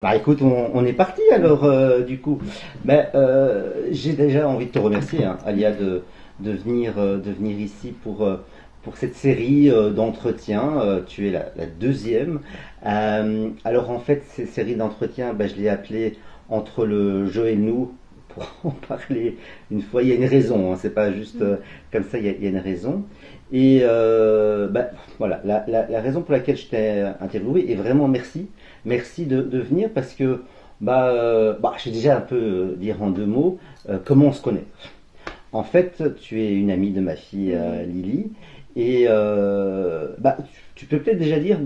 Bah écoute, on est parti alors du coup. J'ai déjà envie de te remercier, hein, Alia, de venir ici pour cette série d'entretiens. Tu es la deuxième. Alors en fait, cette série d'entretiens, bah, je l'ai appelée Entre le jeu et nous pour en parler une fois. Il y a une raison, hein, c'est pas juste Mm. comme ça, il y a une raison. Et voilà, la raison pour laquelle je t'ai interviewé, et vraiment merci. Merci de venir parce que je vais déjà un peu dire en deux mots comment on se connaît. En fait, tu es une amie de ma fille Mhm. Lily et tu peux peut-être déjà dire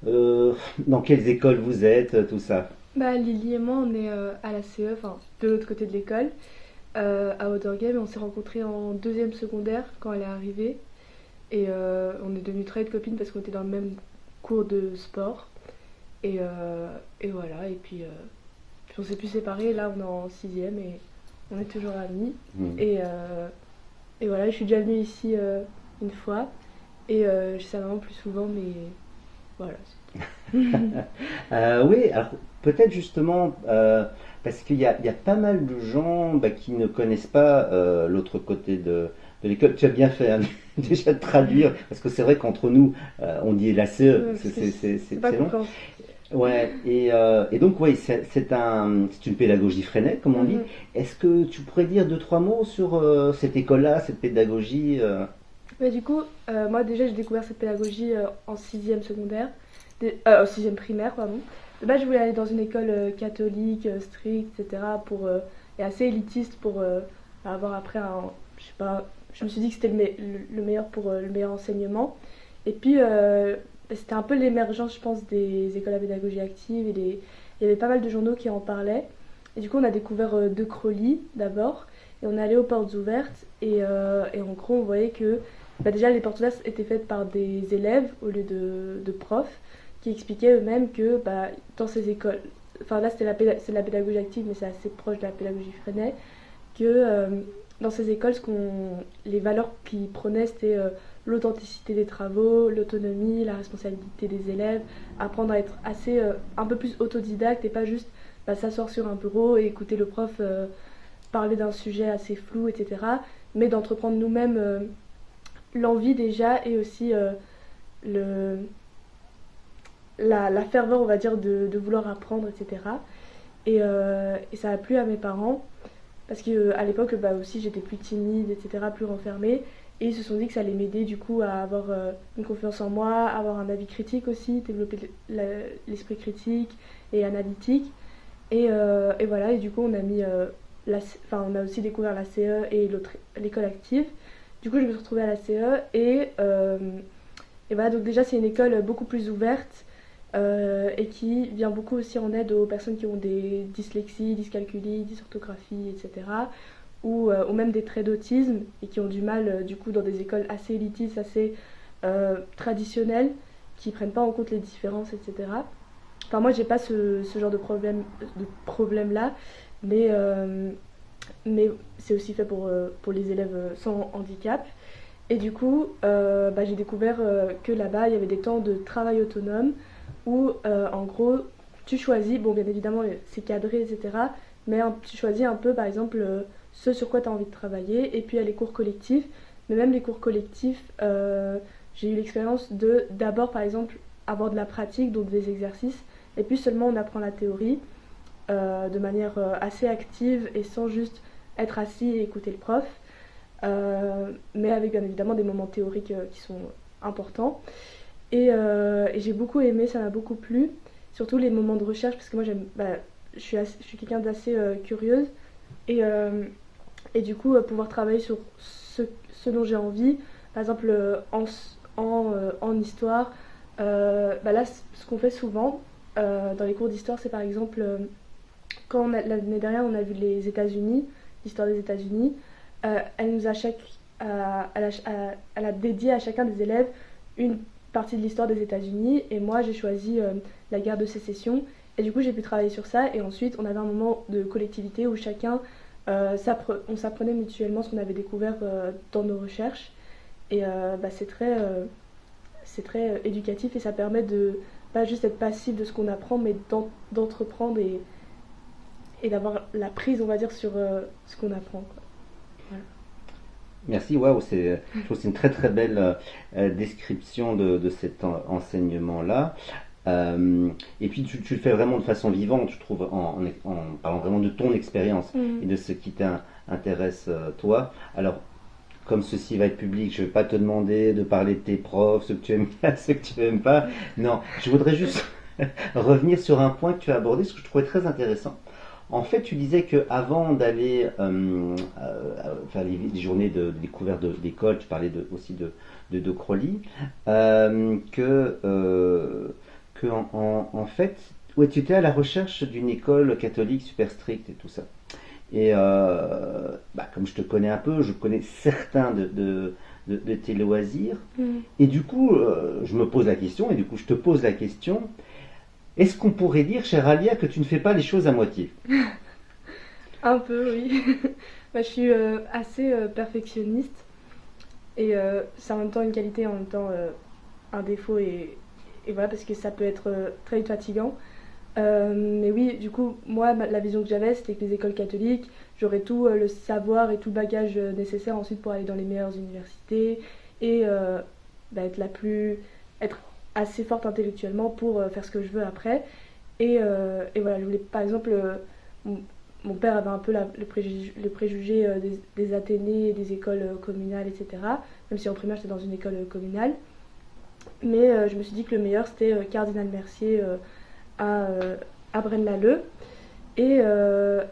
euh, dans quelles écoles vous êtes, tout ça. Lily et moi, on est à la CE, enfin de l'autre côté de l'école, à Game. On s'est rencontrés en deuxième secondaire quand elle est arrivée. Et on est devenus très de copines parce qu'on était dans le même cours de sport. Et voilà, puis on s'est plus séparés. Là, on est en sixième et on est toujours amis. Hmm. Et, euh, et voilà, je suis déjà venue ici une fois. Et je sais vraiment plus souvent, mais voilà, c'est tout. Oui, alors peut-être justement parce qu'il y a pas mal de gens qui ne connaissent pas l'autre côté de l'école. Tu as bien fait, hein, déjà de traduire, parce que c'est vrai qu'entre nous, on dit la CE, Ouais, parce que parce que c'est pas c'est long. compréhensible. Ouais, et donc oui, c'est une pédagogie Freinet, comme on dit. Mhm. Est-ce que tu pourrais dire deux, trois mots sur cette école-là, cette pédagogie Du coup, moi déjà j'ai découvert cette pédagogie en sixième secondaire, en sixième primaire, pardon. De base, je voulais aller dans une école catholique, stricte, etc. Et assez élitiste pour avoir après un, je sais pas, je me suis dit que c'était le meilleur pour le meilleur enseignement. Et puis c'était un peu l'émergence, je pense, des écoles à pédagogie active il y avait pas mal de journaux qui en parlaient. Et du coup, on a découvert De Crowley d'abord. Et on est allé aux portes ouvertes et en gros on voyait que déjà les portes ouvertes étaient faites par des élèves au lieu de profs qui expliquaient eux-mêmes que dans ces écoles, enfin là c'est de la pédagogie active mais c'est assez proche de la pédagogie Freinet, que dans ces écoles les valeurs qu'ils prenaient c'était l'authenticité des travaux, l'autonomie, la responsabilité des élèves, apprendre à être assez un peu plus autodidacte et pas juste s'asseoir sur un bureau et écouter le prof parler d'un sujet assez flou, etc. Mais d'entreprendre nous-mêmes l'envie déjà et aussi le, la ferveur, on va dire, de vouloir apprendre, etc. Et ça a plu à mes parents parce qu'à l'époque aussi j'étais plus timide, etc., plus renfermée. Et ils se sont dit que ça allait m'aider du coup à avoir une confiance en moi, avoir un avis critique aussi, développer l'esprit critique et analytique. Et voilà, et du coup on a mis on a aussi découvert la CE et l'école active. Du coup, je me suis retrouvée à la CE et voilà, donc déjà, c'est une école beaucoup plus ouverte et qui vient beaucoup aussi en aide aux personnes qui ont des dyslexies, dyscalculies, dysorthographie, etc. Ou même des traits d'autisme et qui ont du mal, du coup, dans des écoles assez élitistes, assez traditionnelles, qui prennent pas en compte les différences, etc. Enfin, moi, j'ai pas ce genre de problème là, mais, euh, mais c'est aussi fait pour les élèves sans handicap. Et du coup, j'ai découvert que là-bas, il y avait des temps de travail autonome où, en gros, tu choisis, bon, bien évidemment, c'est cadré, etc., mais tu choisis un peu, par exemple, ce sur quoi tu as envie de travailler, et puis il y a les cours collectifs. Mais même les cours collectifs, j'ai eu l'expérience de d'abord, par exemple, avoir de la pratique, donc des exercices, et puis seulement on apprend la théorie de manière assez active et sans juste être assis et écouter le prof, mais avec bien évidemment des moments théoriques qui sont importants. Et j'ai beaucoup aimé, ça m'a beaucoup plu, surtout les moments de recherche, parce que moi je suis quelqu'un d'assez curieuse, et, euh, et du coup pouvoir travailler sur ce dont j'ai envie, par exemple en histoire, là ce qu'on fait souvent dans les cours d'histoire, c'est par exemple l'année dernière on a vu les États-Unis, l'histoire des États-Unis, elle nous a elle a dédié à chacun des élèves une partie de l'histoire des États-Unis et moi j'ai choisi la guerre de sécession et du coup j'ai pu travailler sur ça et ensuite on avait un moment de collectivité où chacun on s'apprenait mutuellement ce qu'on avait découvert dans nos recherches et c'est très éducatif et ça permet pas juste être passif de ce qu'on apprend, mais d'entreprendre et d'avoir la prise, on va dire, sur ce qu'on apprend, quoi. Voilà. Merci, waouh, je trouve que c'est une très très belle description de cet enseignement-là. Et puis tu le fais vraiment de façon vivante, je trouve, en parlant vraiment de ton expérience et de ce qui t'intéresse toi. Alors, comme ceci va être public, je ne vais pas te demander de parler de tes profs, ce que tu aimes bien, ce que tu n'aimes pas. Non, je voudrais juste revenir sur un point que tu as abordé, ce que je trouvais très intéressant. En fait, tu disais qu'avant d'aller faire les journées de découverte d'école, tu parlais aussi de Crowley, que en fait, ouais, tu étais à la recherche d'une école catholique super stricte et tout ça. Et comme je te connais un peu, je connais certains de tes loisirs. Et du coup, je me pose la question, et du coup, je te pose la question. Est-ce qu'on pourrait dire, chère Alia, que tu ne fais pas les choses à moitié? Un peu, oui. Bah, je suis assez perfectionniste. Et c'est en même temps une qualité, en même temps un défaut. Et voilà, parce que ça peut être très fatigant. Mais oui, du coup, moi, la vision que j'avais, c'était que les écoles catholiques, j'aurais tout le savoir et tout le bagage nécessaire ensuite pour aller dans les meilleures universités et être assez forte intellectuellement pour faire ce que je veux après. Et voilà, je voulais, par exemple, mon, mon père avait un peu le préjugé des Athénées, des écoles communales, etc. Même si en primaire, j'étais dans une école communale. Mais je me suis dit que le meilleur, c'était Cardinal Mercier à, à Braine-l'Alleud. Et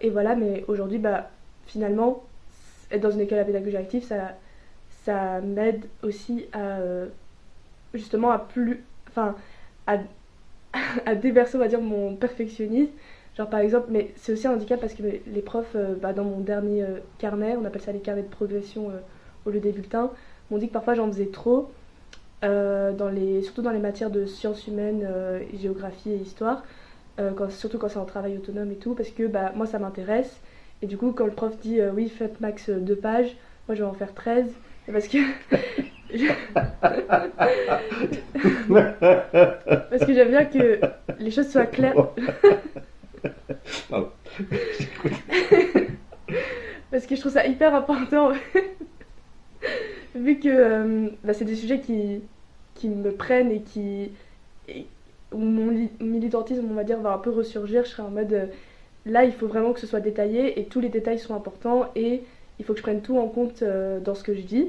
voilà, mais aujourd'hui, finalement, être dans une école à pédagogie active, ça m'aide aussi à justement enfin, à, à déverser, on va dire, mon perfectionnisme. Genre par exemple, mais c'est aussi un handicap parce que les profs, dans mon dernier carnet, on appelle ça les carnets de progression au lieu des bulletins, m'ont dit que parfois j'en faisais trop, surtout dans les matières de sciences humaines, géographie et histoire, surtout quand c'est en travail autonome et tout, parce que moi ça m'intéresse. Et du coup, quand le prof dit oui, faites max 2 pages, moi je vais en faire 13. Parce que. Parce que j'aime bien que les choses soient claires. Parce que je trouve ça hyper important. Vu que c'est des sujets qui me prennent où mon militantisme, on va dire, va un peu ressurgir. Je serai en mode là, il faut vraiment que ce soit détaillé et tous les détails sont importants et il faut que je prenne tout en compte dans ce que je dis,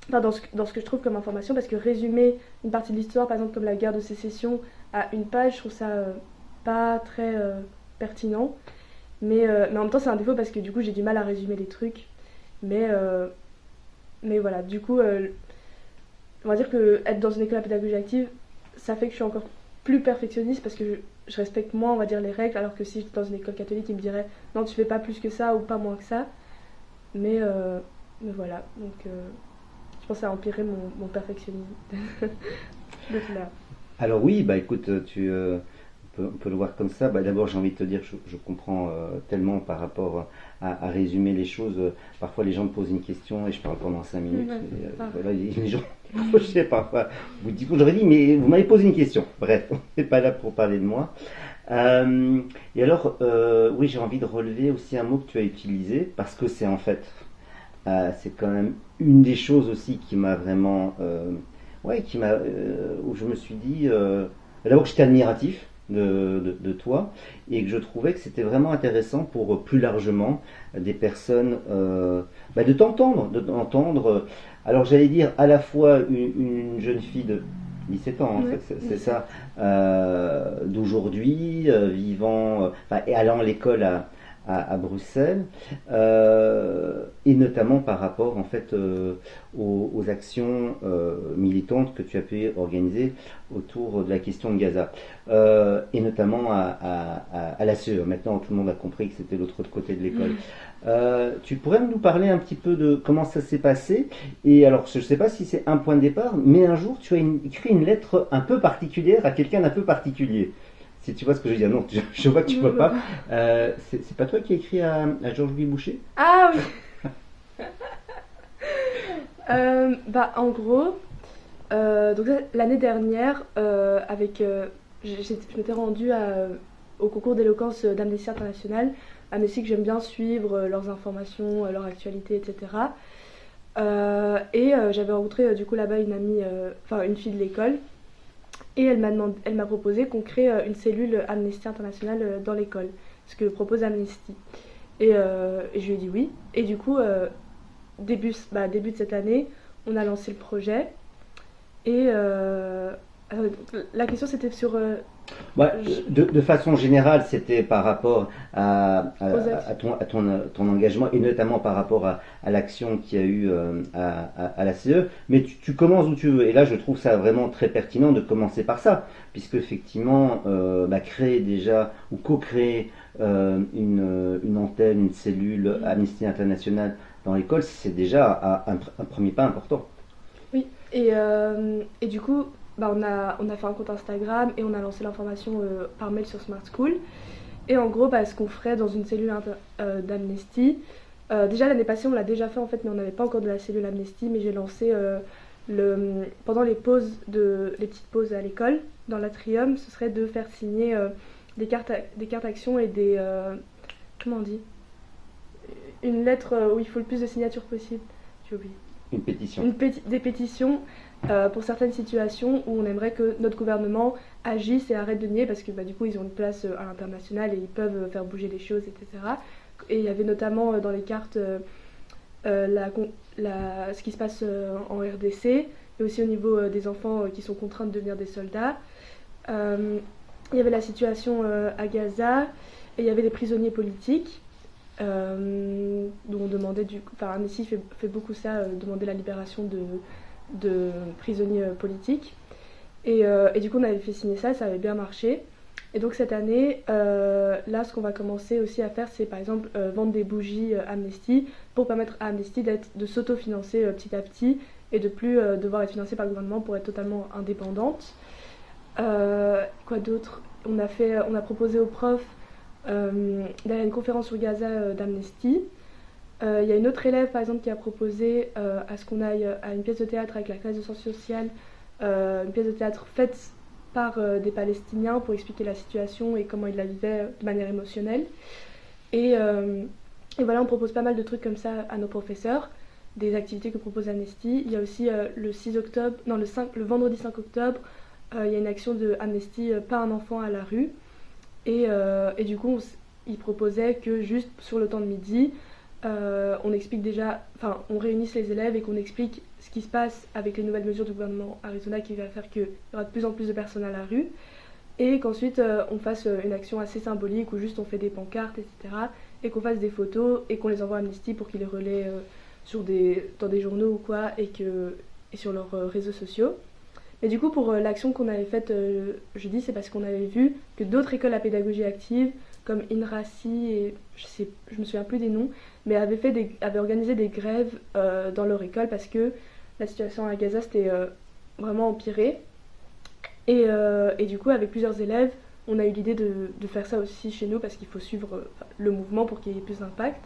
enfin dans ce que je trouve comme information, parce que résumer une partie de l'histoire, par exemple comme la guerre de sécession, à une page, je trouve ça pas très pertinent. Mais en même temps, c'est un défaut parce que du coup, j'ai du mal à résumer les trucs. Mais voilà, du coup, on va dire que être dans une école à pédagogie active, ça fait que je suis encore plus perfectionniste parce que je respecte moins, on va dire, les règles, alors que si j'étais dans une école catholique, ils me diraient non, tu fais pas plus que ça ou pas moins que ça. Mais voilà, donc je pense que ça a empiré mon perfectionnisme. Donc là. Alors oui, écoute, on peut le voir comme ça. D'abord, j'ai envie de te dire, je comprends tellement par rapport à résumer les choses. Parfois, les gens me posent une question et je parle pendant 5 minutes. Voilà, les gens prochaient parfois. Vous dites, j'aurais dit, mais vous m'avez posé une question. Bref, on n'est pas là pour parler de moi. Et alors, oui, j'ai envie de relever aussi un mot que tu as utilisé parce que c'est en fait, c'est quand même une des choses aussi qui m'a vraiment, où je me suis dit, d'abord que j'étais admiratif de toi et que je trouvais que c'était vraiment intéressant pour plus largement des personnes de d'entendre. Alors j'allais dire à la fois une jeune fille de 17 ans, en fait, c'est ça, d'aujourd'hui, vivant et allant à l'école à Bruxelles, et notamment par rapport en fait aux actions militantes que tu as pu organiser autour de la question de Gaza, et notamment à la CE. Maintenant, tout le monde a compris que c'était l'autre côté de l'école. Tu pourrais nous parler un petit peu de comment ça s'est passé? Et alors, je ne sais pas si c'est un point de départ, mais un jour, tu as écrit une lettre un peu particulière à quelqu'un d'un peu particulier. Si tu vois ce que je veux dire, non, je vois que tu ne peux pas. C'est pas toi qui as écrit à Georges-Louis Boucher? Ah oui. En gros, donc l'année dernière, avec je m'étais rendue au concours d'éloquence d'Amnesty International. Amnesty que j'aime bien suivre, leurs informations, leur actualité, etc. J'avais rencontré du coup là-bas une amie, enfin une fille de l'école. Et elle m'a proposé qu'on crée une cellule Amnesty International dans l'école, ce que propose Amnesty. Et je lui ai dit oui. Et du coup, début de cette année, on a lancé le projet. Alors, la question c'était sur... Ouais, de façon générale, c'était par rapport Aux actes. ton engagement et notamment par rapport à l'action qu'il y a eu à la CE. Mais tu commences où tu veux. Et là, je trouve ça vraiment très pertinent de commencer par ça, puisque effectivement, créer déjà ou co-créer une antenne, une cellule Amnesty International dans l'école, c'est déjà un premier pas important. Oui, et du coup, on a fait un compte Instagram et on a lancé l'information par mail sur Smart School. Et en gros, ce qu'on ferait dans une cellule d'Amnesty, déjà l'année passée on l'a déjà fait en fait, mais on n'avait pas encore de la cellule Amnesty, mais j'ai lancé pendant les petites pauses à l'école, dans l'atrium, ce serait de faire signer des cartes actions et comment on dit, une lettre où il faut le plus de signatures possible. J'ai oublié. Une pétition. Des pétitions pour certaines situations où on aimerait que notre gouvernement agisse et arrête de nier parce que du coup ils ont une place à l'international et ils peuvent faire bouger les choses, etc. Et il y avait notamment dans les cartes ce qui se passe en RDC et aussi au niveau des enfants qui sont contraints de devenir des soldats. Il y avait la situation à Gaza et il y avait des prisonniers politiques. Dont on demandait Amnesty fait beaucoup ça, demander la libération de prisonniers politiques et du coup on avait fait signer ça avait bien marché. Et donc cette année là ce qu'on va commencer aussi à faire, c'est par exemple vendre des bougies Amnesty pour permettre à Amnesty de s'autofinancer petit à petit et de plus devoir être financée par le gouvernement pour être totalement indépendante. Quoi d'autre, on a proposé aux profs d'aller à une conférence sur Gaza d'Amnesty. Il y a une autre élève par exemple qui a proposé à ce qu'on aille à une pièce de théâtre avec la classe de sciences sociales, une pièce de théâtre faite par des Palestiniens pour expliquer la situation et comment ils la vivaient de manière émotionnelle. Et voilà, on propose pas mal de trucs comme ça à nos professeurs, des activités que propose Amnesty. Il y a aussi le vendredi 5 octobre, il y a une action de Amnesty, Pas un enfant à la rue. Et du coup, il proposait que juste sur le temps de midi, on réunisse les élèves et qu'on explique ce qui se passe avec les nouvelles mesures du gouvernement Arizona qui va faire qu'il y aura de plus en plus de personnes à la rue. Et qu'ensuite, on fasse une action assez symbolique où juste on fait des pancartes, etc. Et qu'on fasse des photos et qu'on les envoie à Amnesty pour qu'ils les relaient dans des journaux ou quoi et sur leurs réseaux sociaux. Et du coup, pour l'action qu'on avait faite jeudi, c'est parce qu'on avait vu que d'autres écoles à pédagogie active, comme INRACI et je me souviens plus des noms, mais avaient organisé des grèves dans leur école parce que la situation à Gaza s'était vraiment empirée. Et du coup, avec plusieurs élèves, on a eu l'idée de faire ça aussi chez nous parce qu'il faut suivre le mouvement pour qu'il y ait plus d'impact.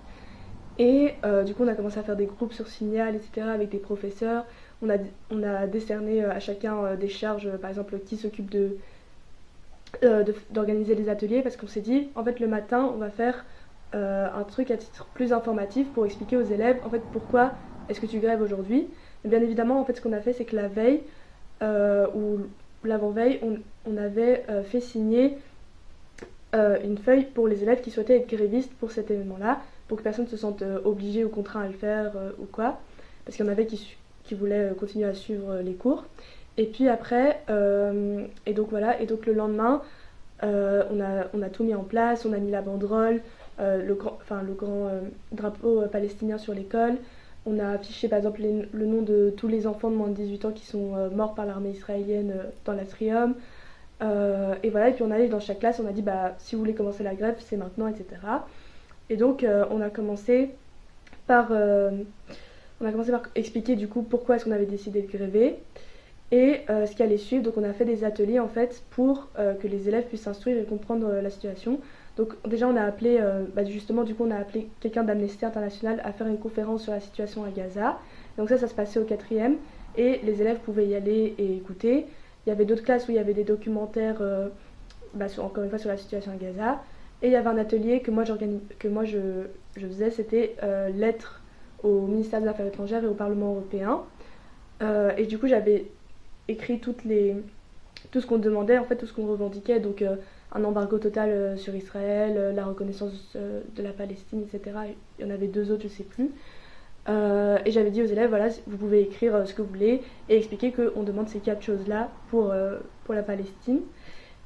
Et du coup, on a commencé à faire des groupes sur Signal, etc., avec des professeurs. On a décerné à chacun des charges, par exemple, qui s'occupe d'organiser les ateliers, parce qu'on s'est dit, en fait, le matin, on va faire un truc à titre plus informatif pour expliquer aux élèves, en fait, pourquoi est-ce que tu grèves aujourd'hui. Et bien évidemment, en fait, ce qu'on a fait, c'est que la veille, ou l'avant-veille, on avait fait signer une feuille pour les élèves qui souhaitaient être grévistes pour cet événement-là, pour que personne ne se sente obligé ou contraint à le faire ou quoi, parce qu'il y en avait qui voulaient continuer à suivre les cours. Et puis après, et donc le lendemain, on a tout mis en place, on a mis la banderole, le grand drapeau palestinien sur l'école. On a affiché par exemple le nom de tous les enfants de moins de 18 ans qui sont morts par l'armée israélienne dans l'atrium. Et voilà, et puis on allait dans chaque classe, on a dit si vous voulez commencer la grève, c'est maintenant, etc. Et donc on a commencé par expliquer du coup pourquoi est-ce qu'on avait décidé de gréver et ce qui allait suivre. Donc on a fait des ateliers en fait pour que les élèves puissent s'instruire et comprendre la situation. Donc déjà on a appelé, justement du coup on a appelé quelqu'un d'Amnesty International à faire une conférence sur la situation à Gaza. Donc ça se passait au 4e et les élèves pouvaient y aller et écouter. Il y avait d'autres classes où il y avait des documentaires encore une fois sur la situation à Gaza. Et il y avait un atelier que moi je faisais, c'était lettres au ministère des Affaires étrangères et au Parlement européen. Et du coup, j'avais écrit tout ce qu'on demandait, en fait, tout ce qu'on revendiquait. Donc, un embargo total sur Israël, la reconnaissance de la Palestine, etc. Il y en avait deux autres, je ne sais plus. Et j'avais dit aux élèves, voilà, vous pouvez écrire ce que vous voulez et expliquer qu'on demande ces quatre choses-là pour la Palestine.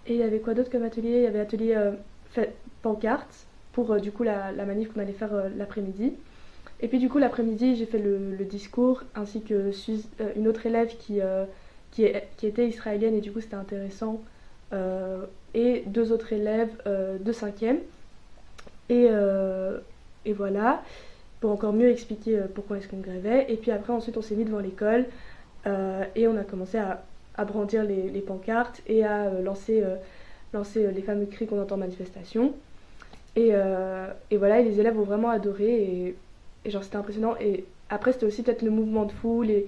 Et il y avait quoi d'autre comme atelier? Il y avait atelier pancarte pour du coup la manif qu'on allait faire l'après-midi. Et puis du coup l'après-midi j'ai fait le discours ainsi que une autre élève qui était israélienne et du coup c'était intéressant. Et deux autres élèves de 5e. Et voilà, pour encore mieux expliquer pourquoi est-ce qu'on grévait. Et puis après ensuite on s'est mis devant l'école et on a commencé à brandir les pancartes et à lancer les fameux cris qu'on entend en manifestation. Et voilà, et les élèves ont vraiment adoré et genre c'était impressionnant. Et après c'était aussi peut-être le mouvement de foule et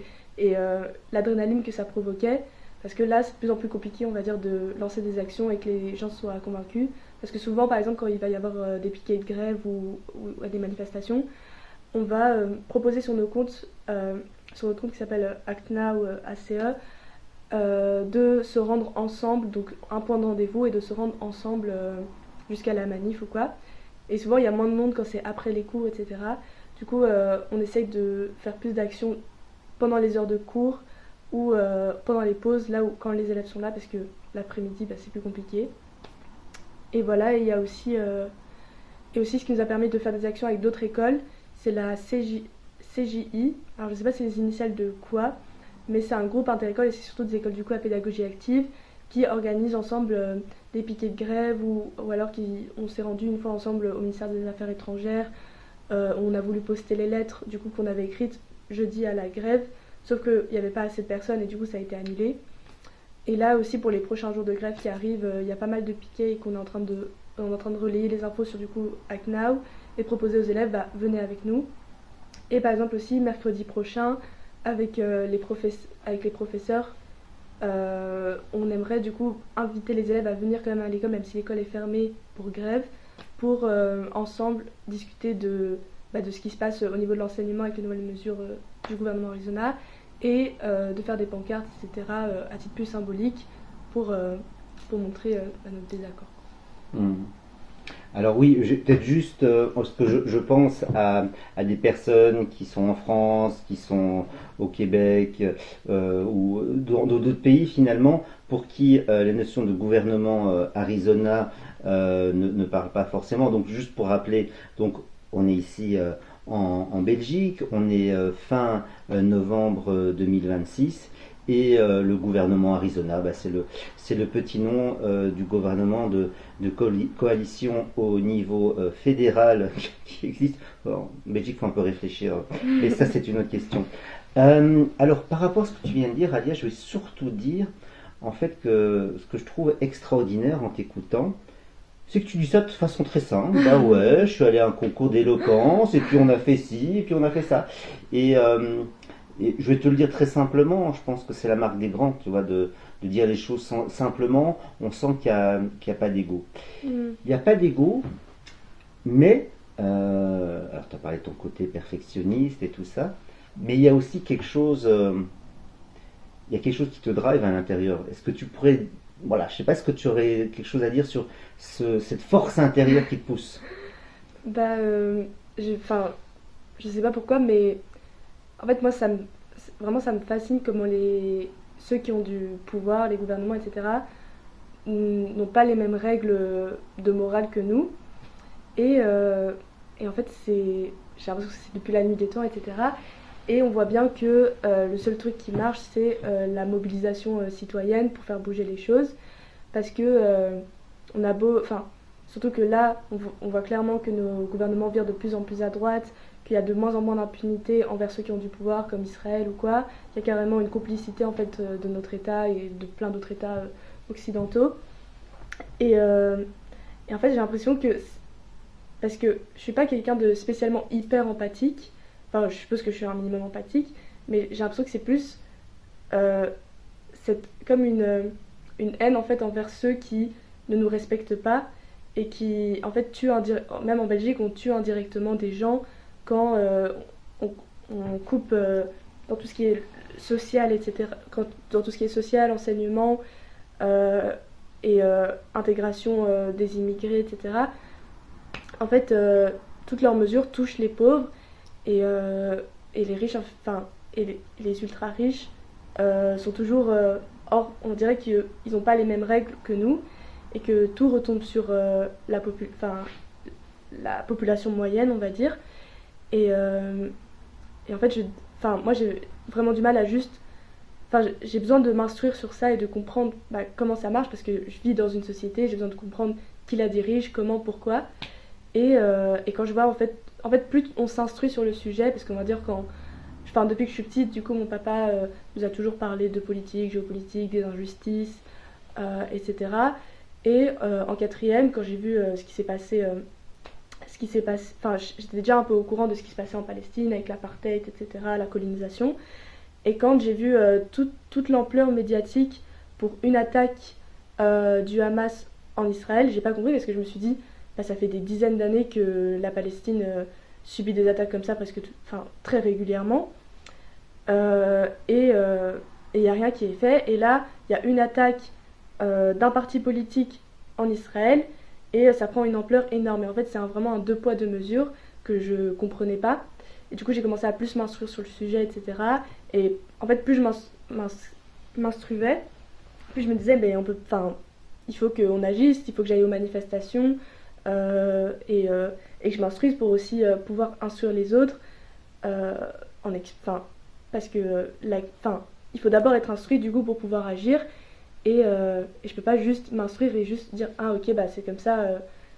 l'adrénaline que ça provoquait. Parce que là c'est de plus en plus compliqué on va dire de lancer des actions et que les gens soient convaincus. Parce que souvent par exemple quand il va y avoir des piquets de grève ou des manifestations, on va proposer sur notre compte qui s'appelle ActNow ACE, de se rendre ensemble, donc un point de rendez-vous et de se rendre ensemble jusqu'à la manif ou quoi. Et souvent il y a moins de monde quand c'est après les cours, etc. Du coup on essaye de faire plus d'actions pendant les heures de cours ou pendant les pauses, là où quand les élèves sont là, parce que l'après-midi c'est plus compliqué. Et voilà, et il y a aussi, ce qui nous a permis de faire des actions avec d'autres écoles, c'est la CJI. Alors je sais pas si c'est les initiales de quoi, mais c'est un groupe inter-école et c'est surtout des écoles du coup à pédagogie active qui organisent ensemble des piquets de grève ou alors on s'est rendu une fois ensemble au ministère des Affaires étrangères. On a voulu poster les lettres du coup qu'on avait écrites jeudi à la grève, sauf qu'il n'y avait pas assez de personnes et du coup ça a été annulé. Et là aussi pour les prochains jours de grève qui arrivent, il y a pas mal de piquets et qu'on est en train de relayer les infos sur du coup ActNow et proposer aux élèves, venez avec nous. Et par exemple aussi mercredi prochain avec les professeurs, on aimerait du coup inviter les élèves à venir quand même à l'école, même si l'école est fermée pour grève, pour ensemble discuter de ce qui se passe au niveau de l'enseignement avec les nouvelles mesures du gouvernement Arizona et de faire des pancartes, etc. À titre plus symbolique pour montrer notre désaccord. Alors oui, peut-être juste parce que je pense à des personnes qui sont en France, qui sont au Québec ou dans d'autres pays finalement, pour qui la notion de gouvernement Arizona ne parle pas forcément. Donc juste pour rappeler, donc on est ici en Belgique, on est fin novembre 2026. Et le gouvernement Arizona, c'est le petit nom du gouvernement de coalition au niveau fédéral qui existe. En Belgique, il faut un peu réfléchir, mais ça c'est une autre question. Alors par rapport à ce que tu viens de dire, Alia, je vais surtout dire en fait que ce que je trouve extraordinaire en t'écoutant, c'est que tu dis ça de façon très simple. Bah ouais, je suis allé à un concours d'éloquence et puis on a fait ci et puis on a fait ça. Et je vais te le dire très simplement, je pense que c'est la marque des grands, tu vois, de dire les choses simplement, on sent qu'il n'y a pas d'ego. Il n'y a pas d'ego, mais, alors tu as parlé de ton côté perfectionniste et tout ça, mais il y a aussi quelque chose, il y a quelque chose qui te drive à l'intérieur. Est-ce que tu pourrais, voilà, je sais pas, est-ce que tu aurais quelque chose à dire sur cette force intérieure qui te pousse? Je sais pas pourquoi, mais en fait, moi, vraiment, ça me fascine comment ceux qui ont du pouvoir, les gouvernements, etc., n'ont pas les mêmes règles de morale que nous. Et en fait, j'ai l'impression que c'est depuis la nuit des temps, etc. Et on voit bien que le seul truc qui marche, c'est la mobilisation citoyenne pour faire bouger les choses. Parce que on a beau... Enfin, surtout que là, on voit clairement que nos gouvernements virent de plus en plus à droite, qu'il y a de moins en moins d'impunité envers ceux qui ont du pouvoir, comme Israël ou quoi. Il y a carrément une complicité en fait de notre État et de plein d'autres États occidentaux. Et en fait, j'ai l'impression que... Parce que je suis pas quelqu'un de spécialement hyper empathique. Enfin, je suppose que je suis un minimum empathique. Mais j'ai l'impression que c'est plus... comme une haine en fait envers ceux qui ne nous respectent pas et qui, en fait, même en Belgique, on tue indirectement des gens quand on, on coupe dans tout ce qui est social, etc. Dans tout ce qui est social, enseignement euh, et intégration des immigrés, etc. En fait, toutes leurs mesures touchent les pauvres et les riches, enfin, les ultra riches sont toujours. Or, on dirait qu'ils n'ont pas les mêmes règles que nous et que tout retombe sur la population moyenne, on va dire. Et, euh, et en fait, moi j'ai vraiment du mal à juste. Enfin, j'ai besoin de m'instruire sur ça et de comprendre comment ça marche parce que je vis dans une société, j'ai besoin de comprendre qui la dirige, comment, pourquoi. Et quand je vois en fait, plus on s'instruit sur le sujet, parce qu'on va dire depuis que je suis petite, du coup, mon papa nous a toujours parlé de politique, géopolitique, des injustices, etc. Et en quatrième, quand j'ai vu enfin, j'étais déjà un peu au courant de ce qui se passait en Palestine avec l'apartheid, etc., la colonisation. Et quand j'ai vu toute l'ampleur médiatique pour une attaque du Hamas en Israël, j'ai pas compris parce que je me suis dit, ça fait des dizaines d'années que la Palestine subit des attaques comme ça très régulièrement. Et il n'y a rien qui est fait. Et là, il y a une attaque d'un parti politique en Israël et ça prend une ampleur énorme. Et en fait, c'est vraiment un deux poids, deux mesures que je ne comprenais pas. Et du coup, j'ai commencé à plus m'instruire sur le sujet, etc. Et en fait, plus je m'instruisais, plus je me disais, il faut qu'on agisse, il faut que j'aille aux manifestations et que je m'instruise pour aussi pouvoir instruire les autres. euh, Parce que il faut d'abord être instruit du coup pour pouvoir agir et je peux pas juste m'instruire et juste dire ah ok c'est comme ça,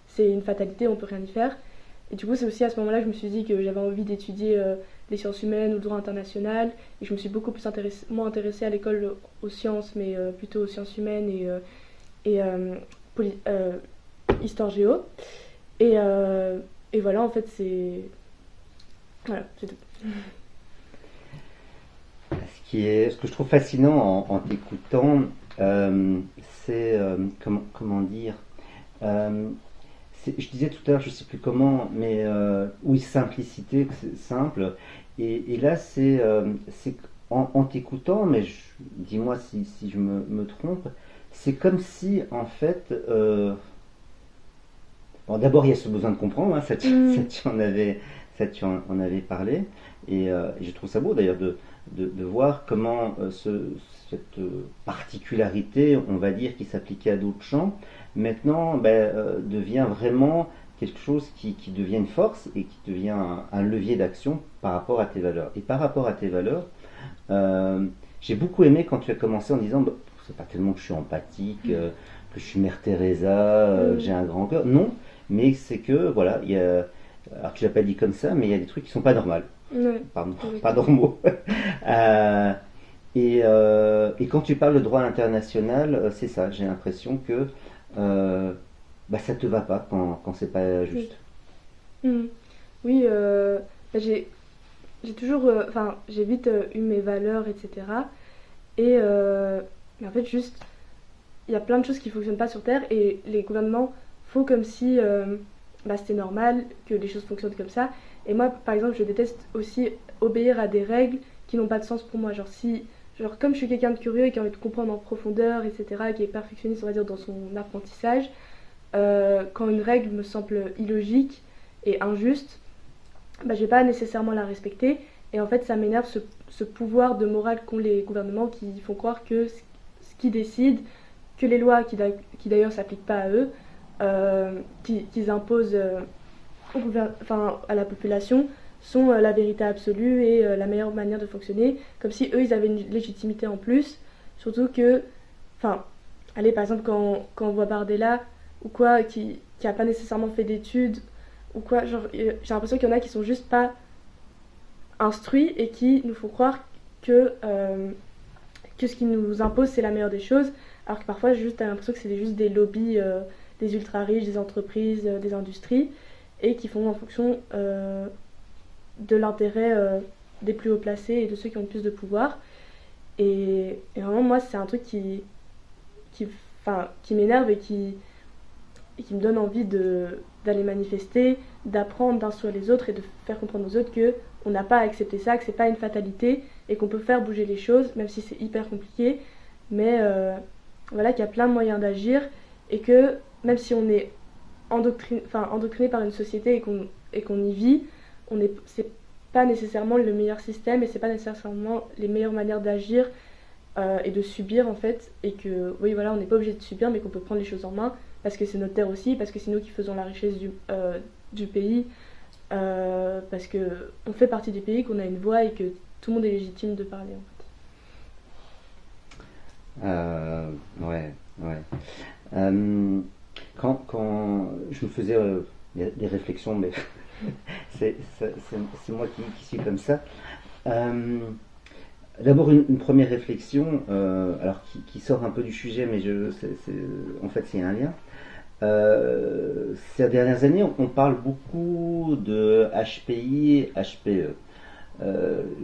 c'est une fatalité, on peut rien y faire. Et du coup c'est aussi à ce moment-là que je me suis dit que j'avais envie d'étudier les sciences humaines ou le droit international et je me suis beaucoup plus moins intéressée à l'école aux sciences mais plutôt aux sciences humaines et histoire géo et voilà en fait c'est tout. Ce que je trouve fascinant en t'écoutant, c'est comment dire. euh, je disais tout à l'heure, je sais plus comment, mais oui, simplicité, que c'est simple. Et là, c'est en t'écoutant, mais dis-moi si je me trompe, c'est comme si, en fait, bon, d'abord, il y a ce besoin de comprendre, hein, ça, tu en avais parlé, et je trouve ça beau d'ailleurs de voir comment cette particularité, on va dire, qui s'appliquait à d'autres champs, maintenant devient vraiment quelque chose qui devient une force et qui devient un levier d'action par rapport à tes valeurs. Et par rapport à tes valeurs, euh, j'ai beaucoup aimé quand tu as commencé en disant, bah, c'est pas tellement que je suis empathique, que je suis Mère Teresa, que j'ai un grand cœur. Non, mais c'est que, voilà, alors tu l'as pas dit comme ça, mais il y a des trucs qui sont pas normaux. Ouais, Pardon, pas exactement. normaux. Euh, et quand tu parles de droit international, c'est ça, j'ai l'impression que ça te va pas quand c'est pas Oui. juste. Mhm. Oui, j'ai toujours, j'ai vite eu mes valeurs, etc. Mais en fait, juste, il y a plein de choses qui fonctionnent pas sur Terre et les gouvernements font comme si c'était normal que les choses fonctionnent comme ça. Et moi, par exemple, je déteste aussi obéir à des règles qui n'ont pas de sens pour moi. Genre comme je suis quelqu'un de curieux et qui a envie de comprendre en profondeur, etc., et qui est perfectionniste, on va dire, dans son apprentissage, quand une règle me semble illogique et injuste, je vais pas nécessairement la respecter. Et en fait, ça m'énerve ce pouvoir de morale qu'ont les gouvernements qui font croire que ce qu'ils décident, que les lois qui d'ailleurs s'appliquent pas à eux, qu'ils imposent à la population, sont la vérité absolue et la meilleure manière de fonctionner, comme si eux ils avaient une légitimité en plus. Surtout que, enfin, allez, par exemple, quand on voit Bardella ou quoi, qui a pas nécessairement fait d'études ou quoi, genre, j'ai l'impression qu'il y en a qui sont juste pas instruits et qui nous font croire que ce qu'ils nous imposent c'est la meilleure des choses, alors que parfois juste t'as l'impression que c'est juste des lobbies, des ultra riches, des entreprises, des industries, et qui font en fonction de l'intérêt des plus haut placés et de ceux qui ont le plus de pouvoir. Et vraiment moi c'est un truc qui m'énerve et qui qui me donne envie d'aller manifester, d'apprendre, d'instruire les autres et de faire comprendre aux autres que on n'a pas à accepter ça, que c'est pas une fatalité et qu'on peut faire bouger les choses, même si c'est hyper compliqué. Mais voilà, qu'il y a plein de moyens d'agir et que même si on est endoctriné par une société et qu'on y vit, c'est pas nécessairement le meilleur système et c'est pas nécessairement les meilleures manières d'agir et de subir en fait. Et que oui, voilà, on n'est pas obligé de subir, mais qu'on peut prendre les choses en main parce que c'est notre terre aussi, parce que c'est nous qui faisons la richesse du pays, parce qu'on fait partie du pays, qu'on a une voix et que tout le monde est légitime de parler en Ouais, ouais. Quand je me faisais des réflexions, mais c'est moi qui suis comme ça. D'abord une première réflexion, alors qui sort un peu du sujet, mais en fait c'est un lien. Ces dernières années, on parle beaucoup de HPI, HPE.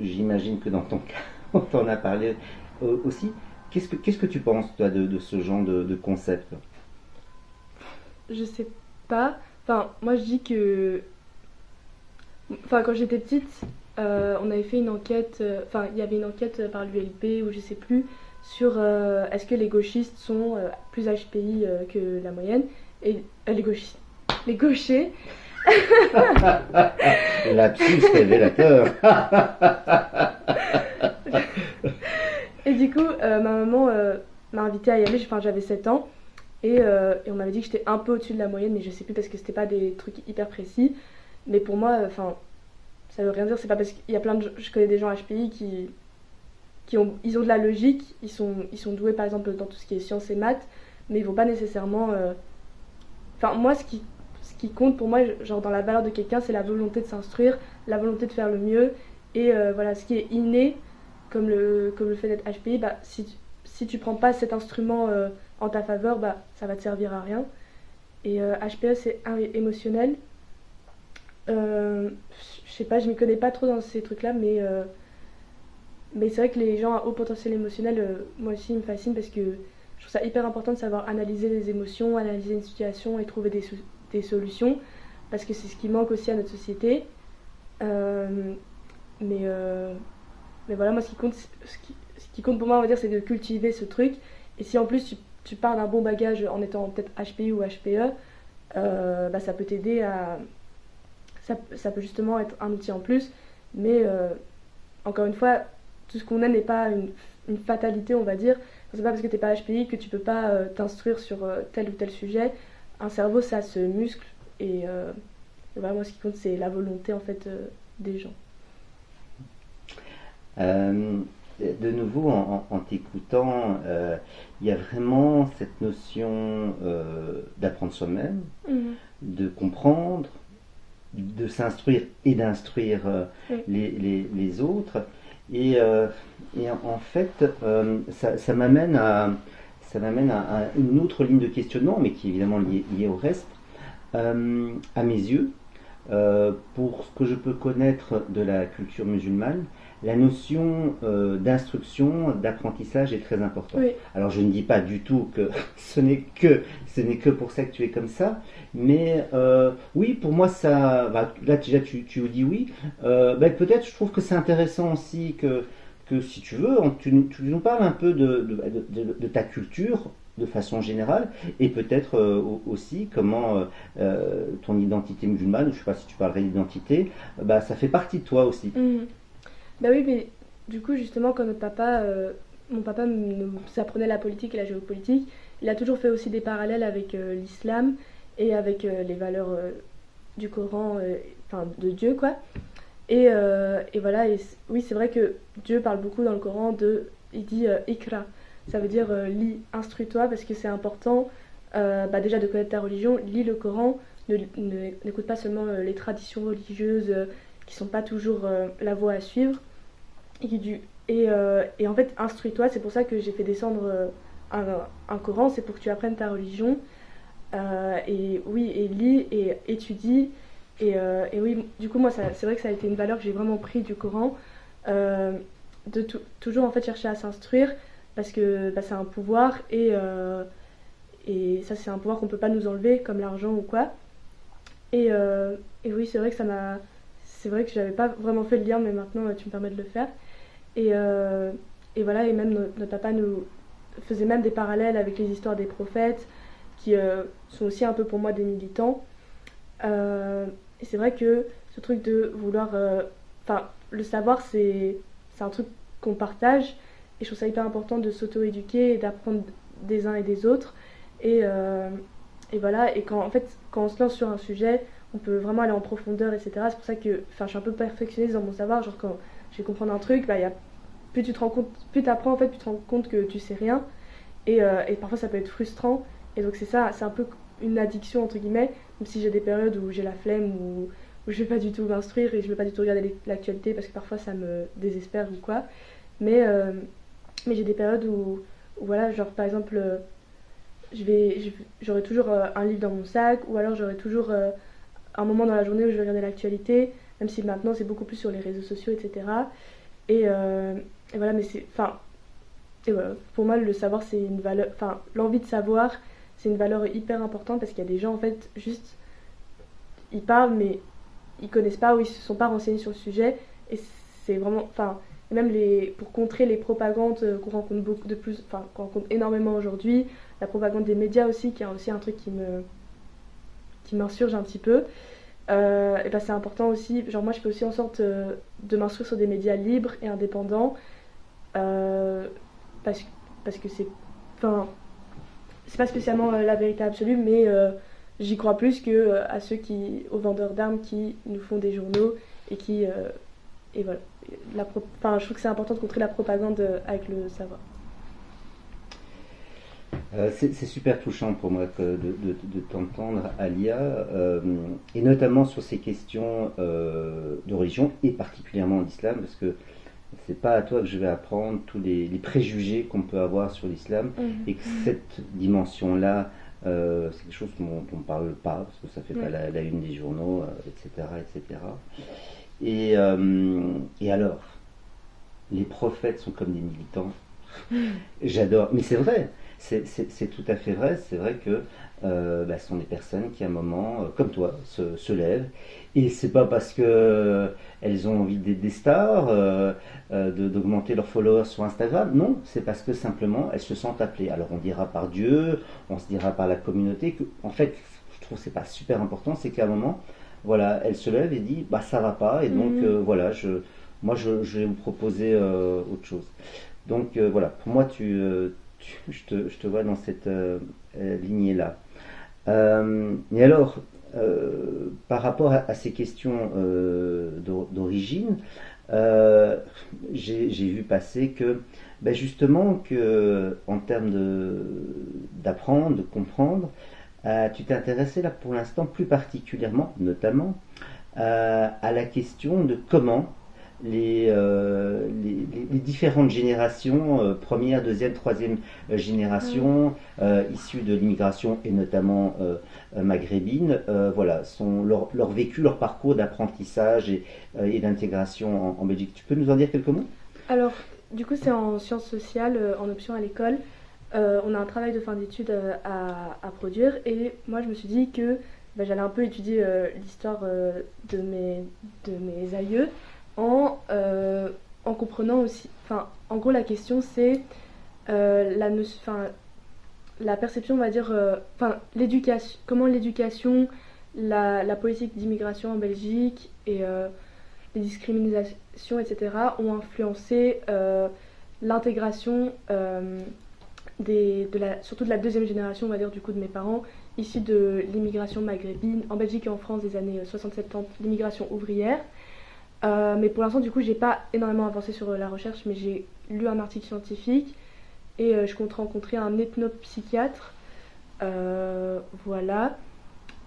J'imagine que dans ton cas, on t'en a parlé aussi. Qu'est-ce que tu penses, toi, de ce genre de concept? Je sais pas. Enfin, moi je dis que. Enfin, quand j'étais petite, on avait fait une enquête. Enfin, il y avait une enquête par l'ULP ou je sais plus sur est-ce que les gauchistes sont plus HPI que la moyenne et les gauchistes. Les gauchers. Lapsus révélateur. Et du coup, ma maman m'a invitée à y aller. Enfin, j'avais 7 ans. Et on m'avait dit que j'étais un peu au-dessus de la moyenne, mais je sais plus parce que c'était pas des trucs hyper précis. Mais pour moi, enfin, ça veut rien dire. C'est pas parce qu'il y a plein de, je connais des gens HPI ils ont de la logique, ils sont doués par exemple dans tout ce qui est sciences et maths, mais ils vont pas nécessairement. Enfin, moi, ce qui compte pour moi, genre dans la valeur de quelqu'un, c'est la volonté de s'instruire, la volonté de faire le mieux, et voilà, ce qui est inné, comme le fait d'être HPI, bah si tu prends pas cet instrument en ta faveur, bah ça va te servir à rien. Et HPE c'est émotionnel. Je sais pas, je m'y connais pas trop dans ces trucs-là, mais c'est vrai que les gens à haut potentiel émotionnel, moi aussi, ils me fascinent parce que je trouve ça hyper important de savoir analyser les émotions, analyser une situation et trouver des solutions, parce que c'est ce qui manque aussi à notre société. Mais voilà, moi, ce qui compte pour moi, on va dire, c'est de cultiver ce truc. Et si en plus tu pars d'un bon bagage en étant peut-être HPI ou HPE, bah, ça peut t'aider à. Ça peut justement être un outil en plus. Mais encore une fois, tout ce qu'on aime n'est pas une fatalité, on va dire. C'est pas parce que t'es pas HPI que tu peux pas t'instruire sur tel ou tel sujet. Un cerveau, ça se muscle. Et voilà, moi, ce qui compte, c'est la volonté en fait des gens. De nouveau, en t'écoutant, il y a vraiment cette notion d'apprendre soi-même, de comprendre, de s'instruire et d'instruire les autres. Et en fait, ça m'amène à une autre ligne de questionnement, mais qui est évidemment liée au reste. À mes yeux, pour ce que je peux connaître de la culture musulmane, la notion d'instruction, d'apprentissage est très importante. Oui. Alors je ne dis pas du tout que ce n'est que pour ça que tu es comme ça, mais oui, pour moi ça, là déjà tu dis oui, peut-être je trouve que c'est intéressant aussi que si tu veux, tu nous parles un peu de ta culture de façon générale, et peut-être aussi comment ton identité musulmane, je ne sais pas si tu parlerais d'identité, ça fait partie de toi aussi. Bah oui, mais du coup, justement, quand mon papa nous apprenait la politique et la géopolitique, il a toujours fait aussi des parallèles avec l'islam et avec les valeurs du Coran, enfin de Dieu, quoi. Et voilà, oui, c'est vrai que Dieu parle beaucoup dans le Coran il dit Ikra, ça veut dire lis, instruis-toi, parce que c'est important déjà de connaître ta religion, lis le Coran, n'écoute pas seulement les traditions religieuses qui sont pas toujours la voie à suivre. Et en fait, instruis-toi, c'est pour ça que j'ai fait descendre un Coran, c'est pour que tu apprennes ta religion. Et oui, et lis et étudie. Et oui, du coup, moi, c'est vrai que ça a été une valeur que j'ai vraiment pris du Coran, de toujours en fait chercher à s'instruire, parce que c'est un pouvoir et ça, c'est un pouvoir qu'on peut pas nous enlever, comme l'argent ou quoi. Et oui, c'est vrai que c'est vrai que j'avais pas vraiment fait le lien, mais maintenant tu me permets de le faire. Et, euh, et voilà, et même notre papa nous faisait même des parallèles avec les histoires des prophètes, qui sont aussi un peu pour moi des militants. Et c'est vrai que ce truc de vouloir. Enfin, le savoir, c'est un truc qu'on partage. Et je trouve ça hyper important de s'auto-éduquer et d'apprendre des uns et des autres. Et, euh, et voilà, et en fait, quand on se lance sur un sujet, on peut vraiment aller en profondeur, etc. C'est pour ça que je suis un peu perfectionniste dans mon savoir. Genre, quand je vais comprendre un truc, bah, plus tu te rends compte, plus tu apprends, en fait, plus tu te rends compte que tu sais rien. Et parfois, ça peut être frustrant. Et donc, c'est ça, c'est un peu une addiction, entre guillemets. Même si j'ai des périodes où j'ai la flemme, où je vais pas du tout m'instruire et je vais pas du tout regarder l'actualité parce que parfois ça me désespère ou quoi. Mais, euh, mais j'ai des périodes où voilà, genre par exemple, j'aurai toujours un livre dans mon sac, ou alors j'aurai toujours un moment dans la journée où je vais regarder l'actualité, même si maintenant c'est beaucoup plus sur les réseaux sociaux, etc. Et, euh, et voilà, mais c'est. Enfin, et voilà, pour moi, le savoir, c'est une valeur. Enfin, l'envie de savoir, c'est une valeur hyper importante parce qu'il y a des gens, en fait, juste. Ils parlent, mais ils connaissent pas ou ils se sont pas renseignés sur le sujet. Et c'est vraiment. Enfin, et même pour contrer les propagandes qu'on rencontre beaucoup de plus. Enfin, qu'on rencontre énormément aujourd'hui, la propagande des médias aussi, qui est aussi un truc qui m'insurge un petit peu. Et ben c'est important aussi, genre moi je fais aussi en sorte de m'instruire sur des médias libres et indépendants, euh, parce, parce que enfin, c'est pas spécialement la vérité absolue, mais j'y crois plus que aux vendeurs d'armes qui nous font des journaux et et voilà. Enfin, je trouve que c'est important de contrer la propagande avec le savoir. C'est super touchant pour moi de t'entendre, Alia, et notamment sur ces questions de religion, et particulièrement l'islam, parce que c'est pas à toi que je vais apprendre tous les préjugés qu'on peut avoir sur l'islam, et que cette dimension-là, c'est quelque chose dont on ne parle pas, parce que ça fait pas la une des journaux, etc., etc. Et alors, les prophètes sont comme des militants. J'adore, mais c'est vrai, c'est tout à fait vrai. C'est vrai que ce sont des personnes qui, à un moment, comme toi, se lèvent. Et c'est pas parce que elles ont envie d'être des stars, d'augmenter leurs followers sur Instagram. Non, c'est parce que simplement elles se sentent appelées. Alors on dira par Dieu, on se dira par la communauté. En fait, je trouve que c'est pas super important. C'est qu'à un moment, voilà, elles se lèvent et disent, bah ça va pas. Et donc voilà, je vais vous proposer autre chose. Donc voilà, pour moi, je te vois dans cette lignée-là. Et alors, par rapport à ces questions d'origine, j'ai vu passer que, justement, que en termes d'apprendre, de comprendre, tu t'es intéressé là pour l'instant plus particulièrement, notamment, à la question de comment les différentes générations, première, deuxième, troisième génération, issues de l'immigration et notamment maghrébine, voilà, sont leur vécu, leur parcours d'apprentissage et d'intégration en Belgique. Tu peux nous en dire quelques mots? Alors, du coup, c'est en sciences sociales, en option à l'école. On a un travail de fin d'études à produire et moi je me suis dit que j'allais un peu étudier l'histoire de mes aïeux en comprenant aussi. Enfin, en gros, la question c'est la perception, on va dire, l'éducation, comment l'éducation, la politique d'immigration en Belgique et les discriminations, etc., ont influencé l'intégration surtout de la deuxième génération, on va dire, du coup, de mes parents, issus de l'immigration maghrébine, en Belgique et en France des années 60-70, l'immigration ouvrière. Mais pour l'instant, du coup, j'ai pas énormément avancé sur la recherche, mais j'ai lu un article scientifique et je compte rencontrer un ethnopsychiatre. Voilà.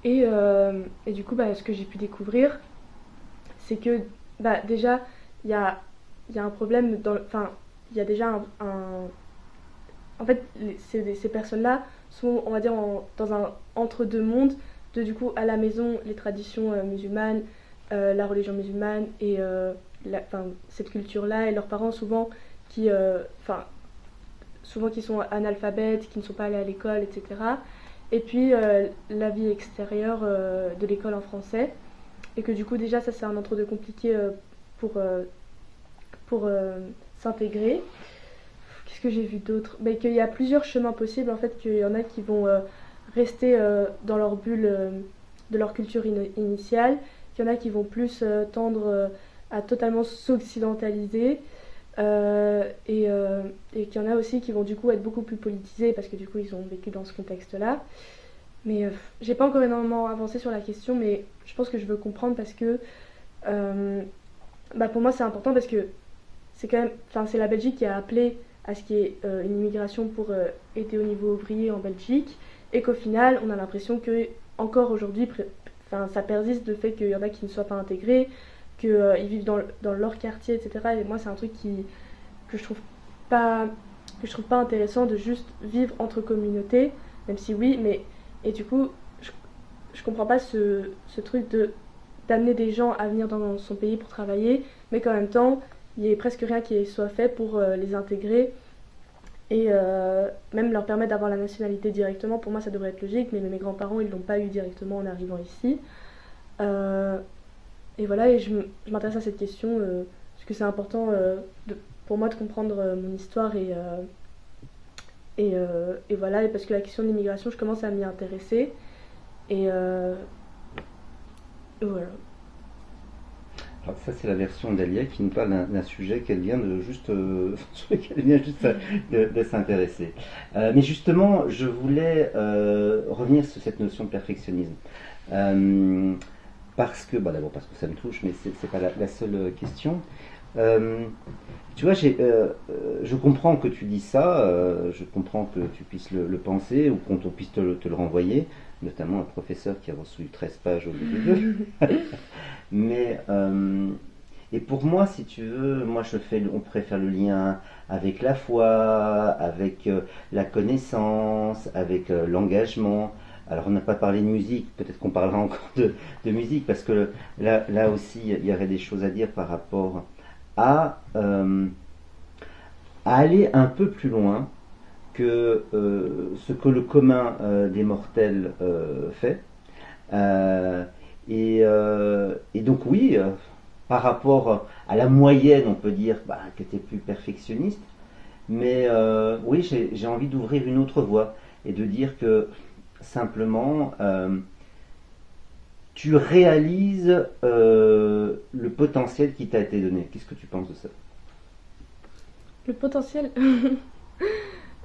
Et du coup, ce que j'ai pu découvrir, c'est que déjà, il y a un problème enfin, il y a déjà en fait, ces personnes-là sont, on va dire, dans un entre-deux mondes, du coup, à la maison, les traditions musulmanes, la religion musulmane et cette culture-là, et leurs parents, souvent qui sont analphabètes, qui ne sont pas allés à l'école, etc. et puis la vie extérieure de l'école en français. Et que du coup déjà ça c'est un entre-deux compliqué pour, euh, pour s'intégrer. Qu'est-ce que j'ai vu d'autre? Ben, qu'il y a plusieurs chemins possibles, en fait, qu'il y en a qui vont rester dans leur bulle de leur culture initiale, qu'il y en a qui vont plus tendre à totalement s'occidentaliser, et qu'il y en a aussi qui vont du coup être beaucoup plus politisés parce que du coup ils ont vécu dans ce contexte-là. Mais j'ai pas encore énormément avancé sur la question, mais je pense que je veux comprendre parce que euh, bah pour moi c'est important parce que c'est quand même, enfin c'est la Belgique qui a appelé à ce qu'il y ait une immigration pour aider au niveau ouvrier en Belgique, et qu'au final on a l'impression que encore aujourd'hui, enfin ça persiste le fait qu'il y en a qui ne soient pas intégrés, qu'ils vivent dans leur quartier, etc. Et moi c'est un truc que je trouve pas que je trouve pas intéressant de juste vivre entre communautés, même si oui, mais et du coup je comprends pas ce truc de d'amener des gens à venir dans son pays pour travailler, mais qu'en même temps, il n'y ait presque rien qui soit fait pour les intégrer et même leur permettre d'avoir la nationalité directement. Pour moi, ça devrait être logique, mais mes grands-parents, ils ne l'ont pas eu directement en arrivant ici. Euh, et voilà, et je m'intéresse à cette question, parce que c'est important pour moi de comprendre mon histoire et voilà, et parce que la question de l'immigration, je commence à m'y intéresser. Et voilà. Alors ça, c'est la version d'Alia qui nous parle d'un sujet qu'elle vient de juste, sur lequel elle vient juste de s'intéresser. Mais justement, je voulais revenir sur cette notion de perfectionnisme. Euh, Parce que, bah d'abord parce que ça me touche, mais c'est pas la seule question. Euh, Tu vois, je comprends que tu dis ça, je comprends que tu puisses le penser ou qu'on puisse te le renvoyer, notamment un professeur qui a reçu 13 pages au lieu de 2. Mais, et pour moi, si tu veux, on pourrait faire le lien avec la foi, avec la connaissance, avec l'engagement. Alors, on n'a pas parlé de musique, peut-être qu'on parlera encore de musique, parce que là aussi, il y aurait des choses à dire par rapport à, à aller un peu plus loin que ce que le commun des mortels fait. Euh, et donc oui, par rapport à la moyenne, on peut dire bah, que tu es plus perfectionniste, mais oui, j'ai envie d'ouvrir une autre voie et de dire que simplement, tu réalises le potentiel qui t'a été donné. Qu'est-ce que tu penses de ça? Le potentiel,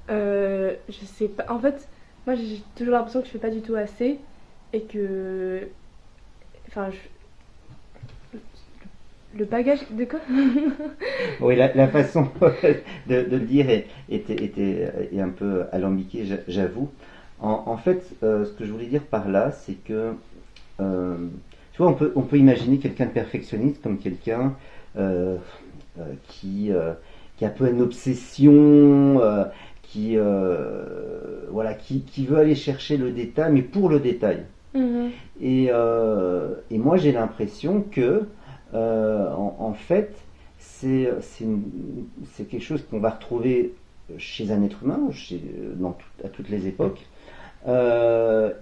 je sais pas. En fait, moi j'ai toujours l'impression que je fais pas du tout assez et que, enfin, le bagage de quoi? Oui, la façon de le dire est un peu alambiquée, j'avoue. En fait, ce que je voulais dire par là, c'est que, euh, tu vois, on peut imaginer quelqu'un de perfectionniste comme quelqu'un euh, qui a un peu une obsession, voilà, qui veut aller chercher le détail, mais pour le détail. Mhm. Et moi, j'ai l'impression que, en fait, c'est quelque chose qu'on va retrouver chez un être humain, à toutes les époques. Mais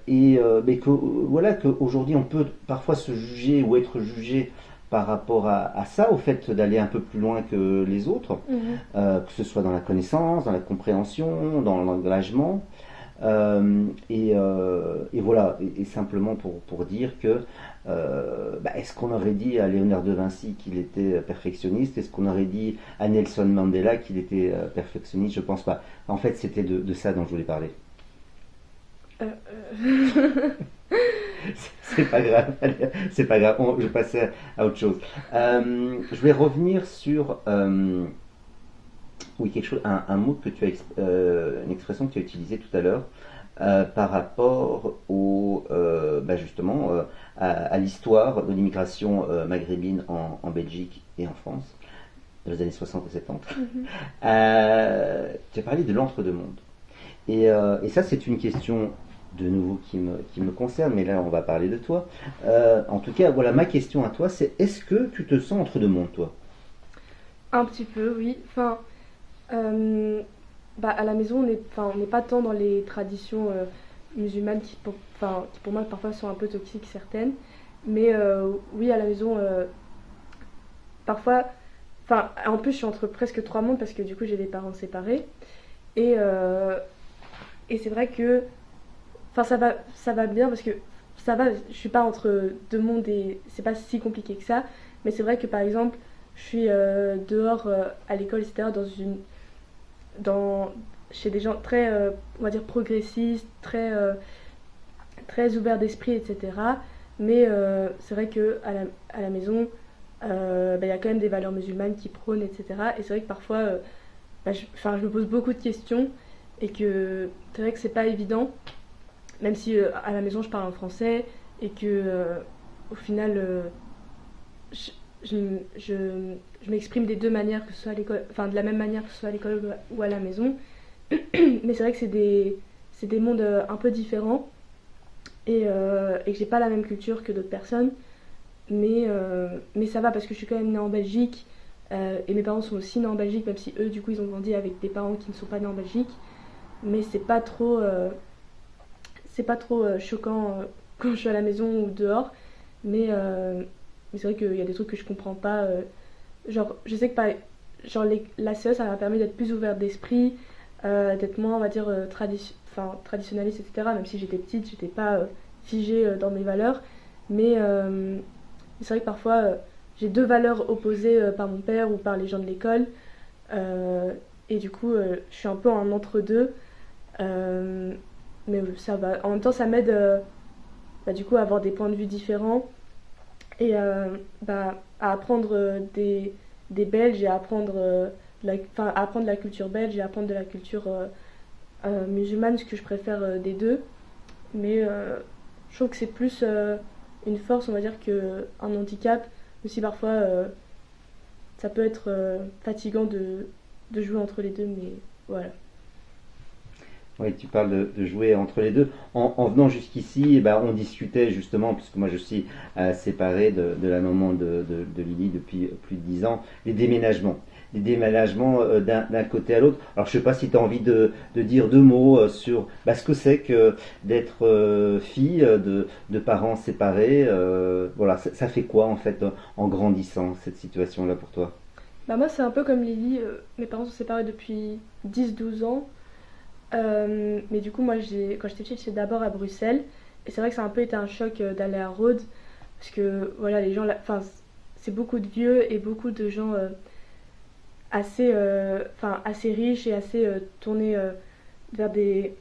voilà, qu'aujourd'hui, on peut parfois se juger ou être jugé par rapport à ça, au fait d'aller un peu plus loin que les autres, Mhm. que ce soit dans la connaissance, dans la compréhension, dans l'engagement. Et voilà, et simplement pour dire que bah, est-ce qu'on aurait dit à Léonard de Vinci qu'il était perfectionniste? Est-ce qu'on aurait dit à Nelson Mandela qu'il était perfectionniste? Je pense pas. En fait, c'était de ça dont je voulais parler. Euh. C'est pas grave, c'est pas grave, je vais passer à autre chose. Je vais revenir sur oui, quelque chose, un mot que tu as, une expression que tu as utilisée tout à l'heure par rapport bah justement à l'histoire de l'immigration maghrébine en Belgique et en France dans les années 60 et 70. Mhm. Tu as parlé de l'entre-deux-mondes. Et ça, c'est une question de nouveau qui me concerne, mais là, on va parler de toi. En tout cas, voilà, ma question à toi, c'est est-ce que tu te sens entre deux mondes, toi? Un petit peu, oui. Enfin, bah, à la maison, on n'est pas tant dans les traditions musulmanes qui pour moi parfois sont un peu toxiques certaines. Mais oui, à la maison, parfois, enfin, en plus je suis entre presque trois mondes parce que du coup j'ai des parents séparés. Et, euh, et c'est vrai que, enfin ça va bien parce que ça va, je suis pas entre deux mondes et c'est pas si compliqué que ça. Mais c'est vrai que par exemple, je suis dehors à l'école, etc., dans, chez des gens très, on va dire, progressistes, très ouverts d'esprit, etc. Mais c'est vrai qu'à la maison, y a quand même des valeurs musulmanes qui prônent, etc. Et c'est vrai que parfois, je me pose beaucoup de questions et que c'est vrai que c'est pas évident, même si à la maison je parle en français et que au final, je, je, je- je m'exprime des deux manières, que ce soit à l'école, enfin de la même manière que ce soit à l'école ou à la maison. Mais c'est vrai que c'est des mondes un peu différents et que j'ai pas la même culture que d'autres personnes. Mais ça va parce que je suis quand même née en Belgique et mes parents sont aussi nés en Belgique, même si eux, du coup, ils ont grandi avec des parents qui ne sont pas nés en Belgique. Mais c'est pas trop choquant quand je suis à la maison ou dehors. Mais, euh, mais c'est vrai qu'il y a des trucs que je comprends pas. Genre, je sais que la CE, ça m'a permis d'être plus ouverte d'esprit, d'être moins, on va dire, traditionnaliste, etc. Même si j'étais petite, j'étais pas figée dans mes valeurs. Mais c'est vrai que parfois, j'ai deux valeurs opposées par mon père ou par les gens de l'école. Euh, et du coup, je suis un peu en entre-deux. Euh, mais ça va. En même temps, ça m'aide du coup à avoir des points de vue différents et à apprendre des Belges et à apprendre, à apprendre la culture belge et à apprendre de la culture musulmane, ce que je préfère des deux. Mais je trouve que c'est plus une force, on va dire, qu'un handicap. Aussi, parfois, ça peut être fatigant de jouer entre les deux, mais voilà. Oui, tu parles de jouer entre les deux. En venant jusqu'ici, eh ben, on discutait justement, puisque moi je suis séparé de la maman de Lily depuis plus de 10 ans, les déménagements. Les déménagements d'un côté à l'autre. Alors je ne sais pas si tu as envie de dire deux mots sur ce que c'est que d'être fille de parents séparés. Voilà, ça fait quoi en fait en grandissant cette situation-là pour toi? Bah moi, c'est un peu comme Lily. Mes parents sont séparés depuis 10 12 ans. Mais du coup, moi, quand j'étais petite, j'étais d'abord à Bruxelles. Et c'est vrai que ça a un peu été un choc d'aller à Rhodes. Parce que, voilà, les gens, enfin, c'est beaucoup de vieux et beaucoup de gens assez riches et assez tournés vers des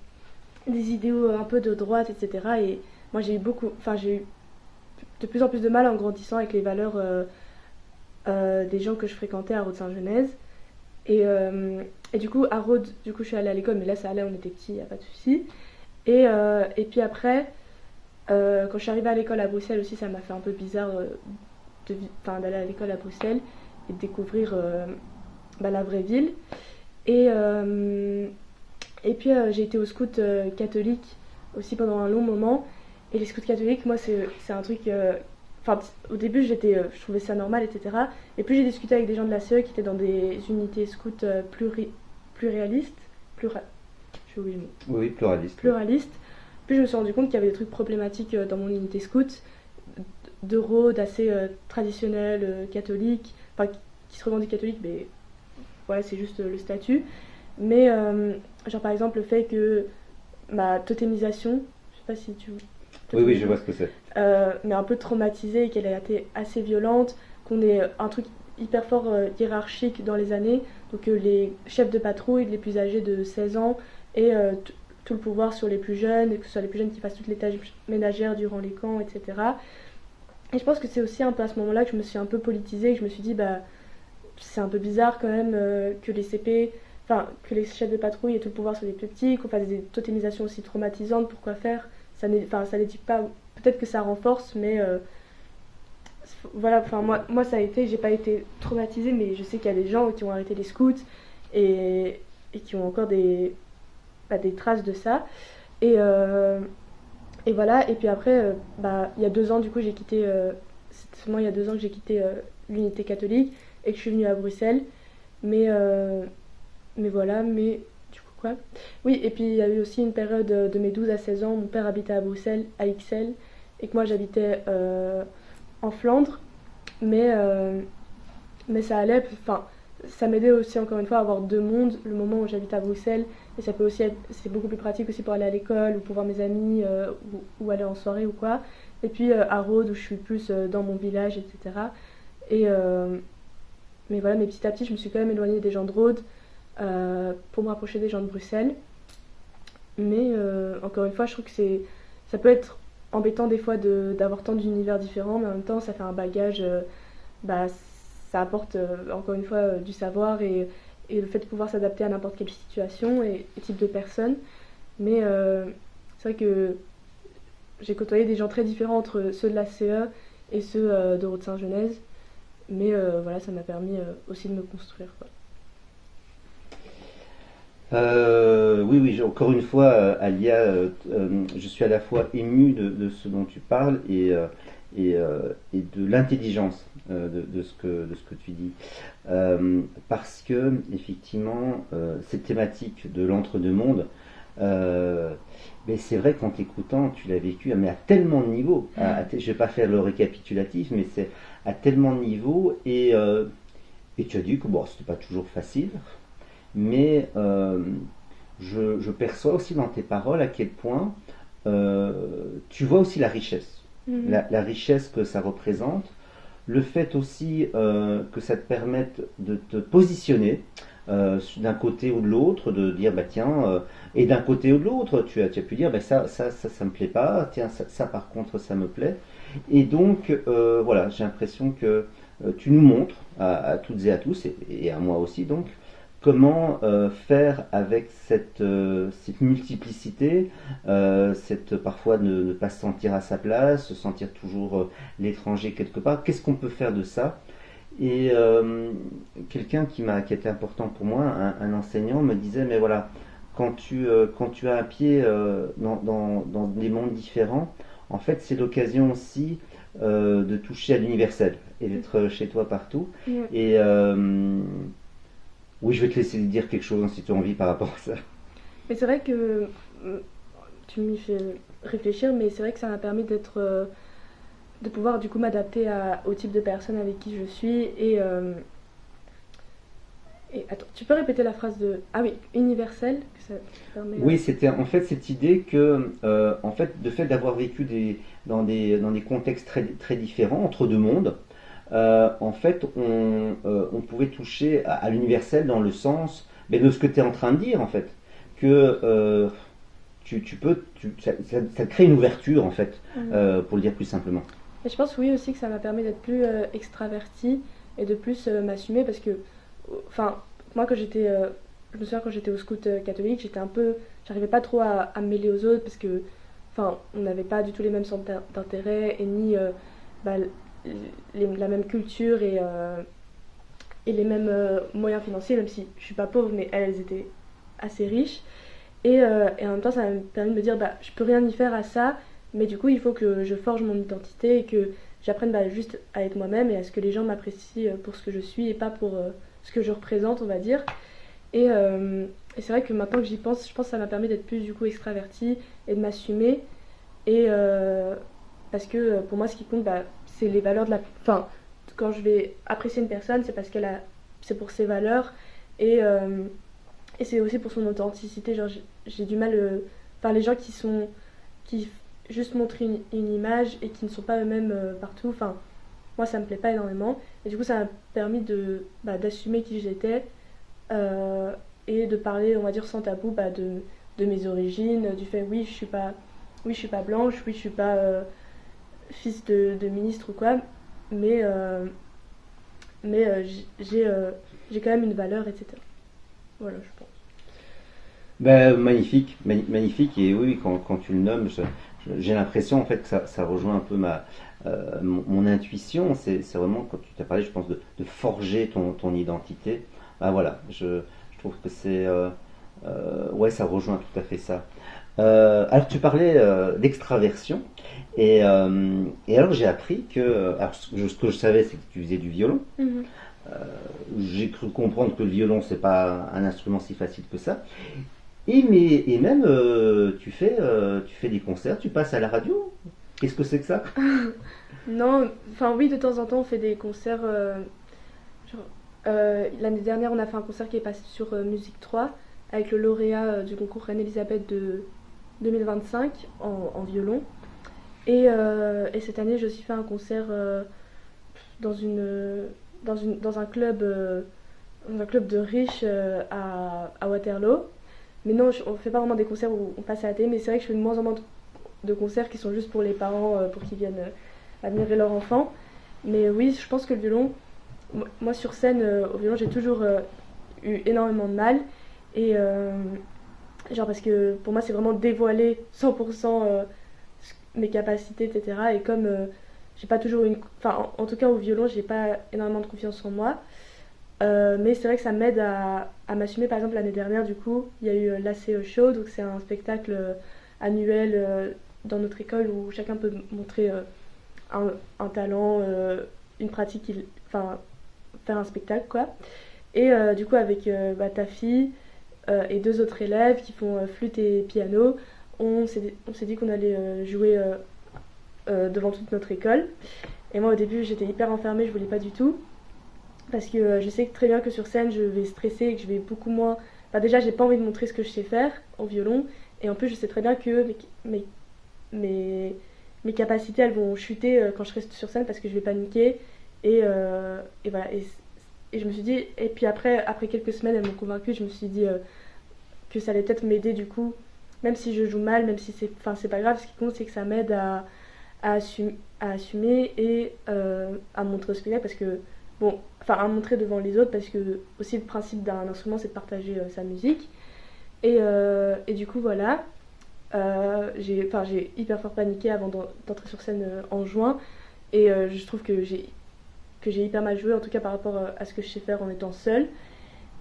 idéaux un peu de droite, etc. Et moi, j'ai eu de plus en plus de mal en grandissant avec les valeurs des gens que je fréquentais à Rhodes-Saint-Genèse. Et du coup, à Rhodes, du coup, je suis allée à l'école, mais là, ça allait, on était petits, y a pas de souci. Et puis après, quand je suis arrivée à l'école à Bruxelles aussi, ça m'a fait un peu bizarre d'aller à l'école à Bruxelles et de découvrir la vraie ville. Et, euh, et puis, j'ai été au scout catholique aussi pendant un long moment. Et les scouts catholiques, moi, c'est un truc. Enfin, au début, je trouvais ça normal, etc. Et puis j'ai discuté avec des gens de la CE qui étaient dans des unités scouts plus réalistes. J'ai oublié le mot. Oui, pluraliste. Pluralistes. Puis je me suis rendu compte qu'il y avait des trucs problématiques dans mon unité scout, de rôles assez traditionnels, catholiques, enfin qui se revendiquent catholiques, mais voilà, c'est juste le statut. Mais genre par exemple le fait que ma totémisation, je sais pas si tu... Oui, oui, je vois ce que c'est. mais un peu traumatisée et qu'elle a été assez violente, qu'on ait un truc hyper fort hiérarchique dans les années, donc les chefs de patrouille, les plus âgés de 16 ans, et tout le pouvoir sur les plus jeunes, que ce soit les plus jeunes qui fassent toutes les tâches ménagères durant les camps, etc. Et je pense que c'est aussi un peu à ce moment-là que je me suis un peu politisée, que je me suis dit, bah, c'est un peu bizarre quand même que les CP, enfin, que les chefs de patrouille aient tout le pouvoir sur les plus petits, qu'on fasse des totémisations aussi traumatisantes, pourquoi faire? Ça n'éduque pas, peut-être que ça renforce, mais voilà, enfin moi ça a été, j'ai pas été traumatisée, mais je sais qu'il y a des gens qui ont arrêté les scouts et qui ont encore des traces de ça. Et, euh, et voilà, et puis après, il y a 2 ans, du coup, c'est seulement il y a 2 ans que j'ai quitté l'unité catholique et que je suis venue à Bruxelles. Mais, euh, mais voilà, mais du coup, Quoi? Oui, et puis il y a eu aussi une période de mes 12 à 16 ans, mon père habitait à Bruxelles, à Ixelles, et que moi j'habitais en Flandre, mais, euh, mais ça allait, enfin, ça m'aidait aussi encore une fois à avoir deux mondes, le moment où j'habite à Bruxelles, et ça peut aussi être, c'est beaucoup plus pratique aussi pour aller à l'école, ou pour voir mes amis, ou aller en soirée ou quoi, et puis à Rhodes où je suis plus dans mon village, etc. Et, mais voilà, mais petit à petit je me suis quand même éloignée des gens de Rhodes pour me rapprocher des gens de Bruxelles. Mais encore une fois, je trouve que ça peut être embêtant des fois d'avoir tant d'univers différents, mais en même temps, ça fait un bagage, bah, ça apporte encore une fois du savoir et le fait de pouvoir s'adapter à n'importe quelle situation et type de personne. Mais c'est vrai que j'ai côtoyé des gens très différents entre ceux de la CE et ceux de Rhodes-Saint-Genèse. Mais voilà, ça m'a permis aussi de me construire, quoi. Oui, oui, encore une fois, Alia, je suis à la fois ému de ce dont tu parles et de l'intelligence de ce que tu dis. Parce que, effectivement, cette thématique de l'entre-deux-mondes, mais c'est vrai qu'en t'écoutant, tu l'as vécu mais à tellement de niveaux. Je ne vais pas faire le récapitulatif, mais c'est à tellement de niveaux et tu as dit que bon, c'était pas toujours facile. Mais je perçois aussi dans tes paroles à quel point tu vois aussi la richesse, Mhm. la richesse que ça représente, le fait aussi que ça te permette de te positionner d'un côté ou de l'autre, de dire bah tiens, et d'un côté ou de l'autre, tu as pu dire bah ça me plaît pas, tiens ça par contre ça me plaît, et donc voilà, j'ai l'impression que tu nous montres à toutes et à tous et à moi aussi donc comment faire avec cette multiplicité, cette parfois ne pas se sentir à sa place, se sentir toujours l'étranger quelque part. Qu'est-ce qu'on peut faire de ça? Et quelqu'un qui était important pour moi, un enseignant, me disait, mais voilà, quand tu as un pied dans des mondes différents, en fait, c'est l'occasion aussi de toucher à l'universel et d'être chez toi partout. Mhm. Et oui, je vais te laisser dire quelque chose hein, si tu as envie par rapport à ça. Mais c'est vrai que tu m'y fais réfléchir, mais c'est vrai que ça m'a permis de pouvoir du coup m'adapter au type de personne avec qui je suis et attends, tu peux répéter la phrase de ah oui universel que ça permet Oui, c'était en fait cette idée que, en fait, de fait d'avoir vécu dans des contextes très différents, entre deux mondes, en fait, on pouvait toucher à l'universel dans le sens mais de ce que tu es en train de dire, en fait. Que tu peux, ça crée une ouverture, en fait, Mhm. pour le dire plus simplement. Et je pense oui aussi que ça m'a permis d'être plus extravertie et de plus m'assumer parce que enfin moi quand j'étais je me souviens quand j'étais au scout catholique j'étais un peu j'arrivais pas trop à me mêler aux autres parce que enfin on n'avait pas du tout les mêmes centres d'intérêt et ni bah, la même culture et les mêmes moyens financiers même si je suis pas pauvre mais elles étaient assez riches et en même temps, ça m'a permis de me dire, bah, je peux rien y faire à ça, mais du coup, il faut que je forge mon identité et que j'apprenne bah, juste à être moi-même et à ce que les gens m'apprécient pour ce que je suis et pas pour ce que je représente, on va dire. Et c'est vrai que maintenant que j'y pense, je pense que ça m'a permis d'être plus du coup extravertie et de m'assumer. Et parce que pour moi, ce qui compte, bah, c'est les valeurs de la. Enfin, quand je vais apprécier une personne, c'est parce qu'elle a. C'est pour ses valeurs. Et. Et c'est aussi pour son authenticité. Genre, j'ai du mal. Enfin, les gens qui sont. Qui juste montrent une image et qui ne sont pas eux-mêmes partout. Enfin, moi, ça me plaît pas énormément. Et du coup, ça m'a permis bah, d'assumer qui j'étais et de parler, on va dire, sans tabou bah, de mes origines. Du fait, oui, je suis pas blanche, oui, je suis pas fils de ministre ou quoi. Mais, mais j'ai quand même une valeur, etc. Voilà, je pense. Ben, magnifique, magnifique, et oui, quand tu le nommes, j'ai l'impression en fait que ça rejoint un peu mon intuition. C'est vraiment quand tu t'as parlé, je pense, de forger ton identité. Ben voilà, je trouve que ouais, ça rejoint tout à fait ça. Alors tu parlais d'extraversion, et alors j'ai appris que, alors ce que je savais, c'est que tu faisais du violon. Mhm. J'ai cru comprendre que le violon, c'est pas un instrument si facile que ça. Et même, tu fais des concerts, tu passes à la radio. Qu'est-ce que c'est que ça? Non, enfin oui, de temps en temps, on fait des concerts. Genre, l'année dernière, on a fait un concert qui est passé sur Musique 3 avec le lauréat du concours Reine-Elisabeth de 2025 en violon. Et cette année, j'ai aussi fait un concert dans, dans un club de riches à Waterloo. Mais non, on fait pas vraiment des concerts où on passe à la télé, mais c'est vrai que je fais de moins en moins de concerts qui sont juste pour les parents, pour qu'ils viennent admirer leur enfant. Mais oui, je pense que le violon, moi sur scène, au violon, j'ai toujours eu énormément de mal. Et genre parce que pour moi, c'est vraiment dévoiler 100% mes capacités, etc. Et comme j'ai pas toujours une. Enfin, en tout cas, au violon, j'ai pas énormément de confiance en moi. Mais c'est vrai que ça m'aide à m'assumer. Par exemple, l'année dernière, du coup, il y a eu l'ACE Show, donc c'est un spectacle annuel dans notre école où chacun peut montrer un talent, une pratique, enfin, faire un spectacle, quoi. Et du coup, avec ta fille et deux autres élèves qui font flûte et piano, on s'est dit qu'on allait jouer devant toute notre école. Et moi, au début, j'étais hyper enfermée, je voulais pas du tout. Parce que je sais très bien que sur scène, je vais stresser et que je vais beaucoup moins. Enfin, déjà, j'ai pas envie de montrer ce que je sais faire au violon. Et en plus, je sais très bien que mes, mes, mes capacités, elles vont chuter quand je reste sur scène parce que je vais paniquer. Et voilà. Et je me suis dit. Et puis après quelques semaines, elles m'ont convaincue. Je me suis dit que ça allait peut-être m'aider du coup. Même si je joue mal, même si c'est. Enfin, c'est pas grave. Ce qui compte, c'est que ça m'aide à assumer et à montrer au spectacle parce que bon, enfin à montrer devant les autres parce que aussi le principe d'un instrument c'est de partager sa musique et du coup voilà j'ai hyper fort paniqué avant d'entrer sur scène en juin et je trouve que j'ai hyper mal joué en tout cas par rapport à ce que je sais faire en étant seule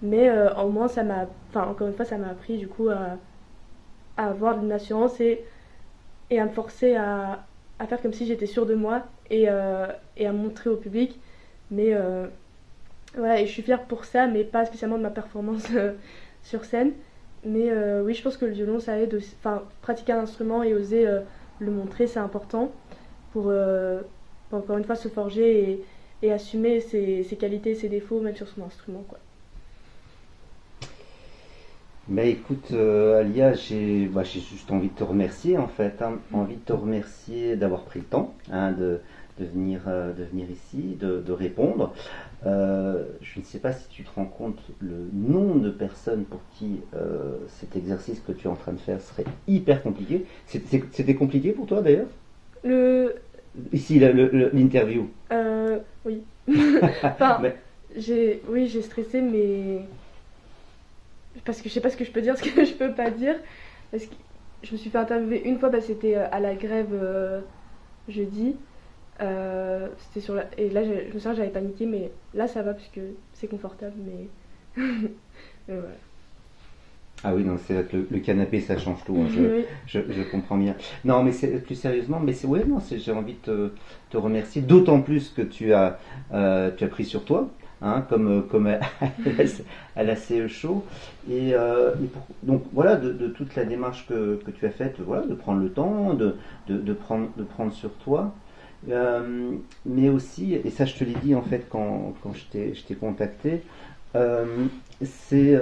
mais au moins ça m'a enfin encore une fois ça m'a appris du coup à avoir de l'assurance et à me forcer à faire comme si j'étais sûre de moi et à montrer au public. Mais voilà, et je suis fière pour ça, mais pas spécialement de ma performance sur scène. Mais oui, je pense que le violon, ça aide aussi. Enfin, pratiquer un instrument et oser le montrer, c'est important pour encore une fois se forger et assumer ses qualités et ses défauts, même sur son instrument, quoi. Bah écoute, Alia, j'ai juste envie de te remercier en fait, hein. Envie de te remercier d'avoir pris le temps hein, de venir ici, de répondre. Je ne sais pas si tu te rends compte le nombre de personnes pour qui cet exercice que tu es en train de faire serait hyper compliqué. C'était compliqué pour toi d'ailleurs? Le. Ici, l'interview. Oui. Enfin, Mais, oui, j'ai stressé, mais parce que je sais pas ce que je peux dire, ce que je peux pas dire. Parce que je me suis fait interviewer une fois, bah, c'était à la grève jeudi. C'était sur la... Et là, je me souviens, j'avais paniqué, mais là, ça va, puisque c'est confortable, mais... mais voilà. ah oui, non, c'est vrai que le canapé, ça change tout, hein, Oui. je comprends bien. Non, mais c'est plus sérieusement, mais c'est ouais, non, j'ai envie de te remercier, d'autant plus que tu as pris sur toi, hein, comme à la CE Show, donc voilà, de toute la démarche que tu as faite, voilà, de prendre le temps, de prendre sur toi. Mais aussi, et ça je te l'ai dit en fait quand je t'ai contacté, euh, c'est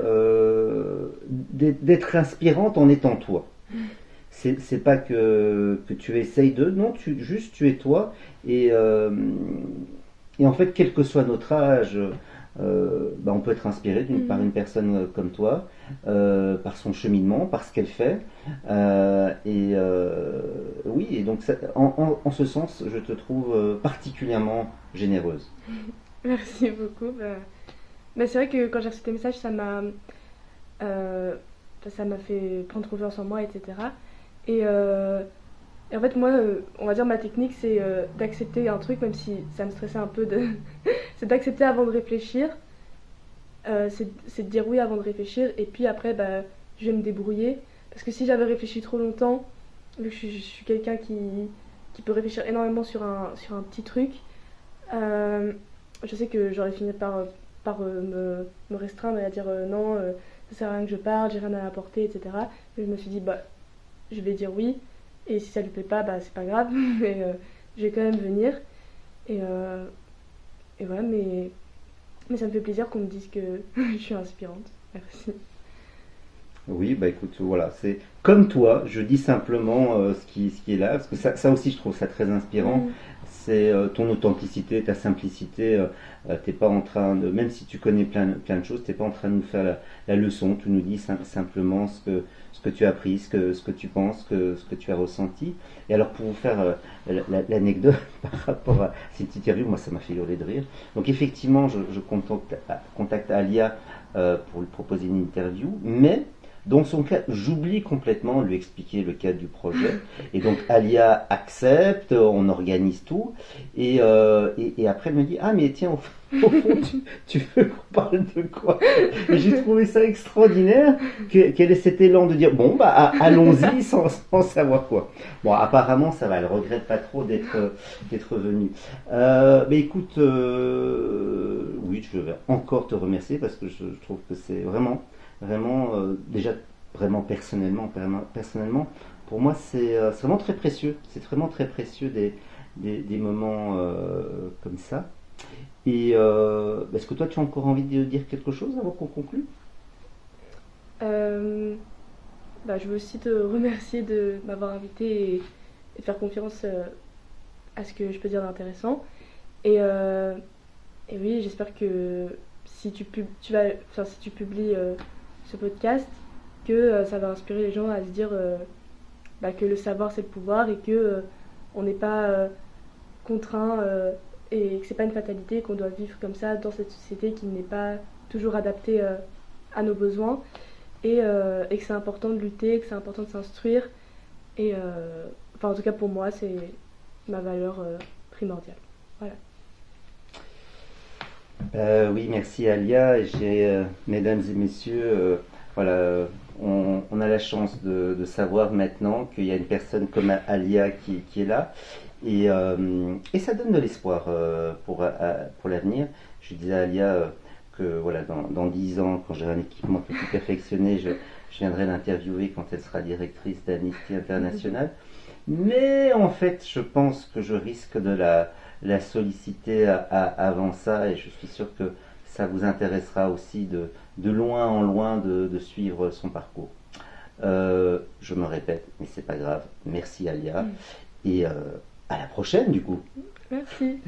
d'être inspirante en étant toi. C'est pas que tu essayes de, non, juste tu es toi et en fait quel que soit notre âge, bah, on peut être inspiré par une personne comme toi, par son cheminement, par ce qu'elle fait. Oui, et donc en ce sens, je te trouve particulièrement généreuse. Merci beaucoup. Bah, c'est vrai que quand j'ai reçu tes messages, euh, ça m'a fait prendre confiance en moi, etc. Et, euh, et en fait, moi, on va dire ma technique, c'est d'accepter un truc, même si ça me stressait un peu c'est d'accepter avant de réfléchir. C'est de dire oui avant de réfléchir, et puis après, bah, je vais me débrouiller. Parce que si j'avais réfléchi trop longtemps, vu que je suis quelqu'un qui peut réfléchir énormément sur un petit truc, je sais que j'aurais fini par me restreindre et à dire non, ça sert à rien que je parte, j'ai rien à apporter, etc. Mais je me suis dit, bah, je vais dire oui. Et si ça lui plaît pas, bah, c'est pas grave. Mais je vais quand même venir. Et, voilà, mais ça me fait plaisir qu'on me dise que je suis inspirante. Merci. Oui, bah écoute, voilà, c'est comme toi, je dis simplement ce qui est là, parce que ça aussi je trouve ça très inspirant, Mm. c'est ton authenticité, ta simplicité, t'es pas en train de, même si tu connais plein de choses, t'es pas en train de nous faire la leçon, tu nous dis simplement ce que tu as appris, ce que tu penses, ce que tu as ressenti. Et alors pour vous faire l'anecdote par rapport à cette interview, moi ça m'a fait hurler de rire. Donc effectivement, je contacte Alia pour lui proposer une interview, mais dans son cas, j'oublie complètement de lui expliquer le cadre du projet. Et donc Alia accepte, on organise tout. Et après elle me dit, ah mais tiens, au fond, tu veux qu'on parle de quoi? Et j'ai trouvé ça extraordinaire qu'elle ait cet élan de dire, bon, bah allons-y sans savoir quoi. Bon, apparemment ça va, elle regrette pas trop d'être venue. Mais écoute, oui, je vais encore te remercier parce que je trouve que c'est vraiment, déjà vraiment personnellement, pour moi c'est vraiment très précieux. C'est vraiment très précieux des moments comme ça. Et est-ce que toi tu as encore envie de dire quelque chose avant qu'on conclue? Euh, Bah, je veux aussi te remercier de m'avoir invité et de faire confiance à ce que je peux dire d'intéressant. Et, et oui, j'espère que si si tu publies ce podcast, que ça va inspirer les gens à se dire bah, que le savoir c'est le pouvoir et que on n'est pas contraint et que c'est pas une fatalité, qu'on doit vivre comme ça dans cette société qui n'est pas toujours adaptée à nos besoins et que c'est important de lutter, que c'est important de s'instruire et enfin en tout cas pour moi c'est ma valeur primordiale. Voilà. Oui, merci Alia. Mesdames et messieurs, voilà, on a la chance de savoir maintenant qu'il y a une personne comme Alia qui est là. Et ça donne de l'espoir pour l'avenir. Je disais à Alia que voilà, dans 10 ans, quand j'aurai un équipement un peu plus perfectionné, je viendrai l'interviewer quand elle sera directrice d'Amnesty International. Mais en fait, je pense que je risque de la solliciter avant ça, et je suis sûr que ça vous intéressera aussi de loin en loin de suivre son parcours. Je me répète, mais c'est pas grave. Merci Alia, et à la prochaine du coup. Merci.